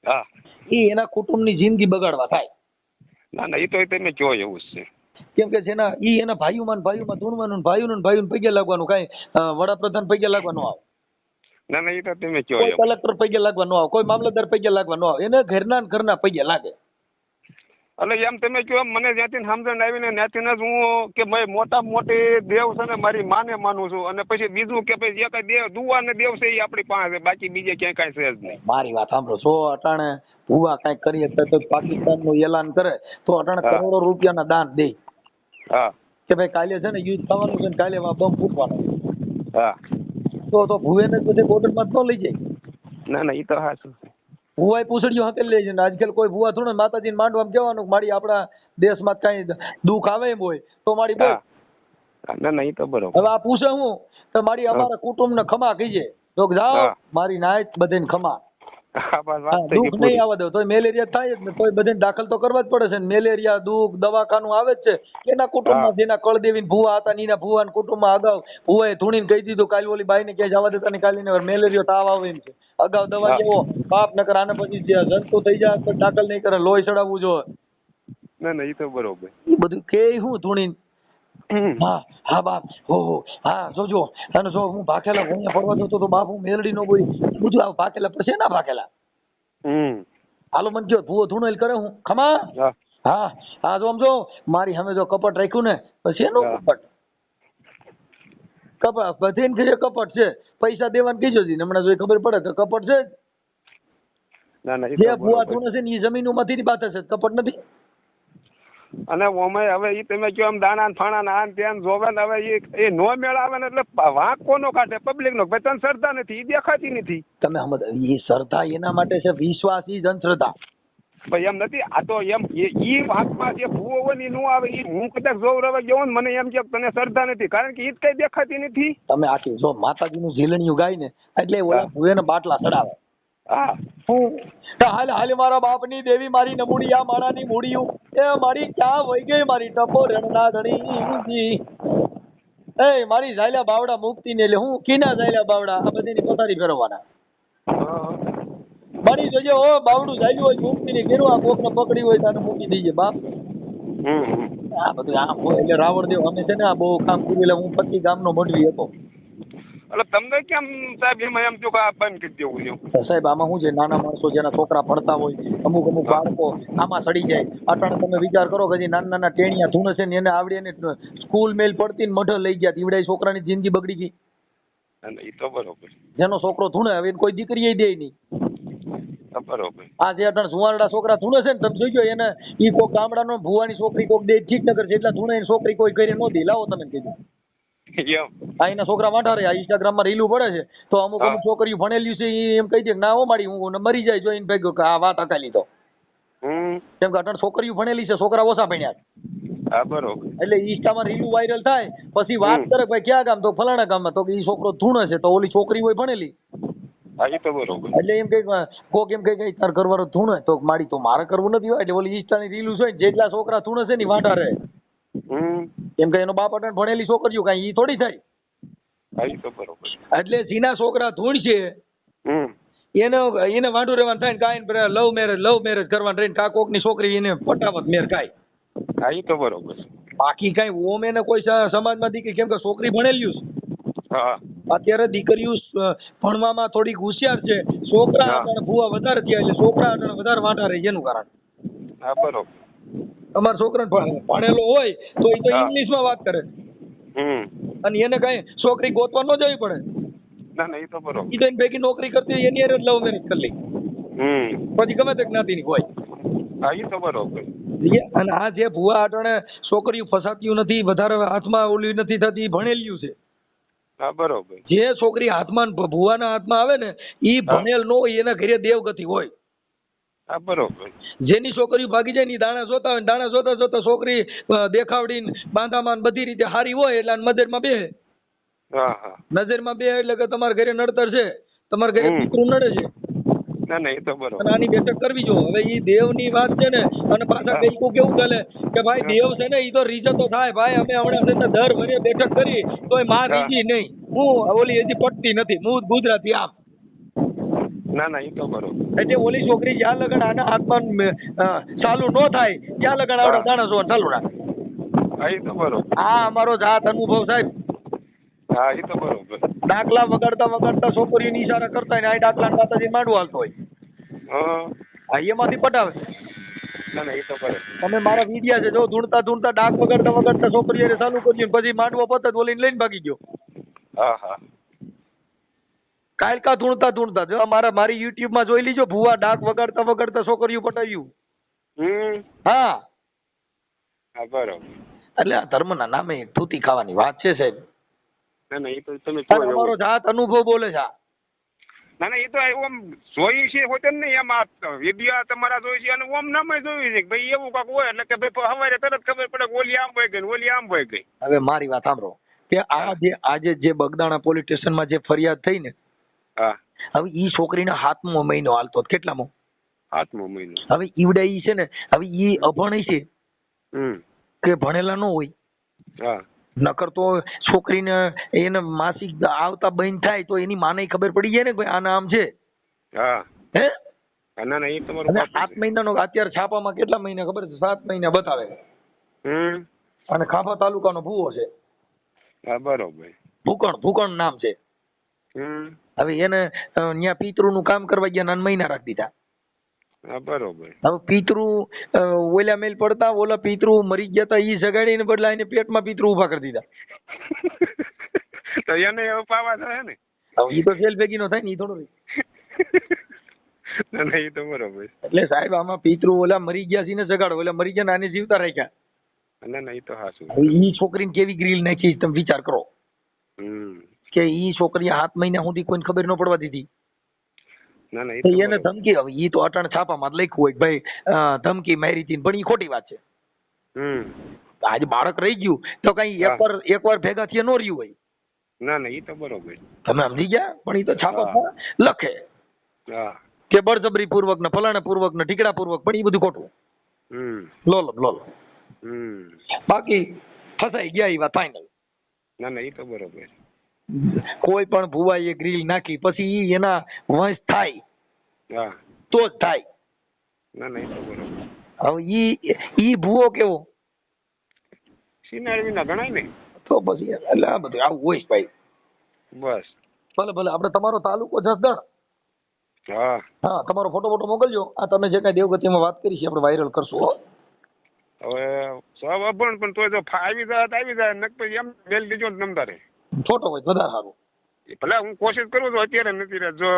હા એ એના કુટુંબની જિંદગી બગાડવા થાય. ના ના, એ તો તમે કયો એવું જ છે. કેમ કે જેના ઈ એના ભાઈઓમાં ધૂણવાનું, ભાઈઓનું પૈગે લાગવાનું, કાંઈ વડાપ્રધાન પૈગે લાગવાનું આવે. ના ના, એ તો તમે કયો કોઈ કલેક્ટર પૈગે લાગવાનું આવે, કોઈ મામલતદાર પૈગે લાગવાનું આવે, એને ઘરના પૈગે લાગે. એટલે એમ તમે કહો મને જ્યાંથી સમજણ આવીને ત્યાંથી જ હું કે ભાઈ મોટા મોટી દેવ છે ને મારી માને માનું છું. અને પછી બીજું કે ભાઈ જે કઈ દેવ દુવા ને દેવ છે એ આપણી પાસે, બાકી બીજે ક્યાંય કાંઈ છે જ નહીં. મારી વાત સાંભળો, 100 અટાણે ભૂવા કાંઈક કરીએ તો પાકિસ્તાન નું એલાન કરે તો અટાણે કરોડો રૂપિયાના દાન દે. હા કે ભાઈ કાલે છે ને યુદ્ધ થવાનું છે ને કાલે બોમ્બ ફૂટવાનો. હા તો ભૂવેને બધે બોર્ડર માં ન લઈ જાય. ના ના, એ તો હા શું ભૂવાય પૂછડીઓ હકેલ લે છે ને આજકાલ કોઈ ભૂવા થોડું માતાજીને માંડવામાં કહેવાનું મારી આપણા દેશમાં કઈ દુઃખ આવે એમ હોય તો મારી બોલ. ના ના, એ તો બરોબર. હવે આ પૂછે હું તો મારી અમારા કુટુંબને ખમા કહીજે તો કે જાઓ હા. મારી નાયત બધાને ખમા. હા, બસ હા, વાત થઈ ગઈ દુઃખ પૂરી. નહીં આવવા દો તોય મેલેરિયા થાય જ ને તોય બધાને દાખલ તો કરવા જ પડે છે ને. મેલેરિયા દુઃખ દવાખાનું આવે જ છે એના કુટુંબમાં હા. જેના કળદેવી ભૂવા હતા ને એના ભૂવાના કુટુંબમાં અગાઉ ભૂવાએ ધૂણીને કહી દીધું કાલે ઓલી બાઈને ક્યાંય જવા દેતા ને કાલે મેલેરિયો તાવ આવે એમ છે અગાઉ દવા હા. લેવો પાપ નકર આને પછી જે જંતુ થઈ જાય તો દાખલ નહીં કરે લોહી ચડાવવું જોઈએ ના એ તો બરોબર. એ બધું કે હું ધૂણીને. હા હા બાપ હો હા જોજો અને જો હું ભાખેલા ભૂંયા ફરવા જતો તો બાપ હું મેલડી નો બોલી બધું આ ભાખેલા પછી ના ભાખેલા હાલો મને કયો ભૂવો ધૂણેલ કરે હું ખમા. હા. હા હા જો સમજો મારી સામે જો કપટ રાખ્યું ને પછી એનું હા. કપટ કપટ બધીને કહીએ કપટ છે પૈસા દેવાનું કીજો જી હમણાં જો ખબર પડે કે કપટ છે જ. ના એ જે તો ભૂવા બરોબર. ધૂણે છે ને એ જમીનો માંથી બાતે છે કપટ નથી. અને ઓમે હવે ઈ તમે કયો આમ દાણા ને ફાણા ને આન ત્યાન જોવે ને હવે એ નો મેળ આવે ને એટલે વાંક કોનો કાઢે પબ્લિક નો ભાઈ તને શ્રદ્ધા નથી ઈ દેખાતી નથી. તમે સમજ એ શ્રદ્ધા એના માટે છે વિશ્વાસ ઈ જ અંધશ્રદ્ધા. ભાઈ એમ નથી આ તો એમ ઈ વાંકમાં જે ભૂવો હોય ને ઈ નો આવે ઈ હું કદાચ જોવ રવા ગયો ને મને એમ કે તને શ્રદ્ધા નથી કારણ કે ઈ જ કઈ દેખાતી નથી. તમે આખી જો માતાજીનું ઝીલણિયું ગાય ને એટલે ઓલા હા. ભૂવેને બાટલા ચડાવે. હા. હાલ હાલ મારા બાપની દેવી મારી નમૂડી આ મારાની મૂડીયું એ મારી ક્યાં વહી ગઈ મારી ટપો રણના ધણી એ મારી ઝાયલા બાવડા મુક્તિ ને એટલે હું કીના ઝાયલા બાવડા આ બધીની પથારી ફેરવવાના બની જોજે ઓ બાવડું ઝાલ્યું હોય મુક્તિ ની કેરું આ કોકને પકડી હોય તાને મૂકી દઈએ બાપ. આ બધું આમ હોય એટલે રાવણદેવ અમે છે ને આ બહુ કામ કર્યું એટલે હું પતિ ગામનો મઢવી હતો. એટલે તમને કેમ સાહેબ એમાં એમ થયું કે આ બંધ કરી દેવું છે? તો સાહેબ આમાં શું છે નાના માણસો જેના છોકરા ભણતા હોય અમુક બાળકો આમાં સડી જાય અટાણે તમે વિચાર કરો કે હજી નાના નાના ટેણિયા ધૂણે છે ને એને આવડે ને સ્કૂલ મેલ પડતી ને મઢ લઈ ગયા ઈવડે છોકરાની જિંદગી બગડી ગઈ. અને એ તો બરોબર. જેનો છોકરો ધૂણે હવે એને કોઈ દીકરી દે નહીં. બરોબર. આ જે અટાણે જુવારડા છોકરા ધૂણે છે ને તમે જોઈ ઈ એને ઈ કોક ગામડાનો ભુવાની છોકરી કોક દે ઠીક નગર જેટલા ધૂણે એની છોકરી કોઈ કરી ન દે લાવો તમે કીધું. આ એના છોકરા વાંઢા રહે આ ઇન્સ્ટાગ્રામમાં રીલું પડે છે તો અમુક અમુક છોકરીઓ ભણેલી છે ઈ એમ કહી દે કે ના હો મારી હું મરી જાય જોઈને ભેગો કે આ વાત અકાલી તો કેમ કે અટાણે છોકરીઓ ભણેલી છે છોકરા ઓછા ભણ્યા છે. હા બરોબર. એટલે ઇન્સ્ટામાં રીલું વાયરલ થાય પછી વાત કરે ભાઈ ક્યાં ગામ તો ફલાણા ગામમાં તો કે ઈ છોકરો ધૂણે છે તો ઓલી છોકરી હોય ભણેલી હા એ તો બરોબર. એટલે એમ કઈ કોક એમ કઈ તાર ઘરવાળો ધૂણે તો મારી તો મારે કરવું નથી હોય એટલે ઓલી ઇન્સ્ટાની રીલું છે જેટલા છોકરા ધૂણે છે ને ઈ વાંઢા રહે. કેમ કે એનો બાપ અટાણે ભણેલી છોકરીઓ કાંઈ ઈ થોડી થાય. હા એ તો બરોબર. એટલે જીના છોકરા ધૂણ છે એને વાંઢું રહેવાનું થાય ને કાંઈ લવ મેરેજ કરવાનું રહીને કા કોકની છોકરી એને પટાવત મેર કાંઈ. હા એ તો બરોબર. બાકી કાંઈ ઓમ એને કોઈ સમાજમાં દીકરી કેમ કે છોકરી ભણેલી છે હા. અત્યારે દીકરીઓ ભણવામાં થોડીક હોશિયાર છે છોકરા હા. અટાણે ભૂવા વધારે થયા એટલે છોકરા અટાણે વધારે વાંઢા રહે એનું કારણ. હા બરોબર. તમારા છોકરાને ભણેલો હોય તો એ તો હા. ઇંગ્લિશમાં વાત કરે અને એને કઈ છોકરી ગોતવા ન જવી પડે. ના એ તો બરોબર. ઈ તો એની ભેગી નોકરી કરતી હોય એની હારે જ લવ મેરેજ કરી લે પછી ગમે તે જ્ઞાતિની હોય. હા એ તો બરોબર. અને આ જે ભૂવા અટાણે છોકરીઓ ફસાતી નથી વધારે હાથમાં ઓલી નથી થતી ઈ ભણેલિયું છે. હા બરોબર. જે છોકરી હાથમાં ભૂવાના હાથમાં આવે ને ઈ ભણેલ ન હોય એના ઘરે દેવગતિ હોય. હા બરોબર. જેની છોકરીઓ ભાગી જાય ને ઈ દાણા જોતા હોય દાણા જોતા જોતા છોકરી દેખાવડીને બાંધામાં બધી રીતે હારી હોય એટલે નજરમાં બે હા હા. નજરમાં બે એટલે કે તમારા ઘરે નડતર છે તમારા ઘરે દીકરું નડે છે ના એ તો બરોબર. અને આની બેઠક કરવી જો. હવે ઈ દેવની વાત છે ને અને પાછા કઈકું કેવું ચાલે કે ભાઈ દેવ છે ને ઈ તો રીઝતો થાય ભાઈ અમે હમણાં છે ને દર વરે બેઠક કરી તોય માં રીજી નહીં હું ઓલી હજી પટતી નથી હું ગુજરાતી આમ. ના એ તો બરોબર. એટલે ઓલી છોકરી જ્યાં લગન આના હાથમાં ચાલુ ન થાય ત્યાં લગન આવડા દાણા જોવા ચાલુ રાખે. હા એ તો બરોબર. આ અમારો જાત અનુભવ સાહેબ. હા એ તો બરોબર. દાખલા વગાડતા છોકરીઓની ઈશારા કરતા હોય ને આ દાખલા માતાજી માંડવું હાલતો હોય હા એમાંથી પટાવે. ના એ તો બરોબર. તમે મારા વિડિયા છે જો ધૂણતા ડાક વગાડતા છોકરીઓ ચાલુ કર્યું પછી માંડવો પતત ઓલીને લઈને ભાગી ગયો. હા હા. કાયકા ધૂણતા જો મારી યુટ્યુબ માં જોઈ લીજો ભૂવા ડાક વગાડતા છોકરીઓ પટાવ્યું. હા હા બરોબર. એટલે આ ધર્મના નામે તૂતી ખાવાની વાત છે સાહેબ. ના એ તો તમે અમારો જાત અનુભવ બોલે છે. ના એ તો એમ જોઈ છે હોતે ને એમ આ વિડિયા તમારા જોઈ છે અને ઓમ નામે જોયું છે કે ભાઈ એવું કાક હોય એટલે કે ભાઈ હવારે તરત ખબર પડે કે ઓલી આમ વહી ગઈ ઓલી આમ વહી ગઈ. હવે મારી વાત સાંભળો કે આજે જે બગદાણા પોલીસ સ્ટેશનમાં જે ફરિયાદ થઈ ને, હા હવે ઈ છોકરીને 7મો મહિનો હાલતો હતો. કેટલામો? 7મો મહિનો. હવે ઈવડે ઈ છે ને, હવે ઈ અભણ છે કે ભણેલા ન હોય. હા નકર તો છોકરીને એને માસિક આવતા બંધ થાય તો એની માને ખબર પડી જાય ને કોઈ આના આમ છે. હા હે ના ના એ તમારું અને 7 મહિનાનો અત્યારે છાપામાં કેટલા મહિના ખબર છે? 7 મહિના બતાવે. અને ખાંભા તાલુકાનો ભૂવો છે. હા બરોબર. ભૂકણ નામ છે. હવે એને ત્યાં પિતૃનું કામ કરવા ગયા, 9 મહિના રાખી દીધા. હા બરોબર. હવે પિતૃ ઓલા મેલ પડતા, ઓલા પિતૃ મરી ગયા તા, ઈ જગાડીને બદલા એને પેટમાં પિતૃ ઉભા કરી દીધા. તો એને એવું પાવા થાય ને. હવે ઈ તો જેલ ભેગી નો થાય ને, ઈ થોડું. ના ના એ તો બરોબર. એટલે સાહેબ આમાં પિતૃ ઓલા મરી ગયા છે ને જગાડો, ઓલા મરી ગયા ને આને જીવતા રાખ્યા. ના ના એ તો હાસું. ઈ છોકરીને કેવી ગ્રીલ નાખી તમે વિચાર કરો. કે ઈ છોકરીએ 7 મહિના સુધી કોઈને ખબર ન પડવા દીધી. ના ના એને ધમકી, હવે ઈ તો અટાણ છાપામાં લખ્યું હોય કે ભાઈ ધમકી મારી હતી, પણ ઈ ખોટી વાત છે. આજે બાળક રહી ગયું તો કઈ એકવાર ભેગા થયા ન રહ્યું હોય. ના ના એ તો બરોબર. તમે સમજી ગયા? પણ ઈ તો છાપામાં લખે હા કે બળજબરી પૂર્વક ને ફલાણા પૂર્વક ને ઠીકડા પૂર્વક, પણ ઈ બધું ખોટું. લો બાકી ફસાઈ ગયા ઈ વાત ફાઇનલ. ના ના એ તો બરોબર. કોઈ પણ ભુવાઈએ ગ્રીલ નાખી પછી ઈ એના વંશ થાય હા તો જ થાય. ના ના એ તો બરોબર. હવે ઈ ભુવો કેવો સિનારી વિના ગણાય ને. તો પછી એટલે આ બધું આવું હોય ભાઈ. બસ ભલે આપણે તમારો તાલુકો જસદણ. હા હા તમારો ફોટો મોકલજો. આ તમે જે કઈ દેવગતિમાં વાત કરી છે આપણે વાયરલ કરશું. હવે સબ અભણ પણ તોય જો આવી જાય નક પછી એમ મેલ દીજો ને નમતારે ફોટો હોય વધારે સારું. ભલે હું કોશિશ કરું છું, અત્યારે નથી રહે. જો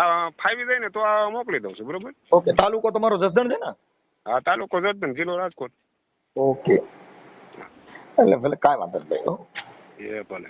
આ ફાવી જાય ને તો આ મોકલી દઉં છું. બરોબર. ઓકે. તાલુકો તમારો જસદણ છે ને? હા તાલુકો જસદણ, જિલ્લો રાજકોટ. ઓકે. એટલે ભલે કાંઈ વાંધો નહીં. એ ભલે.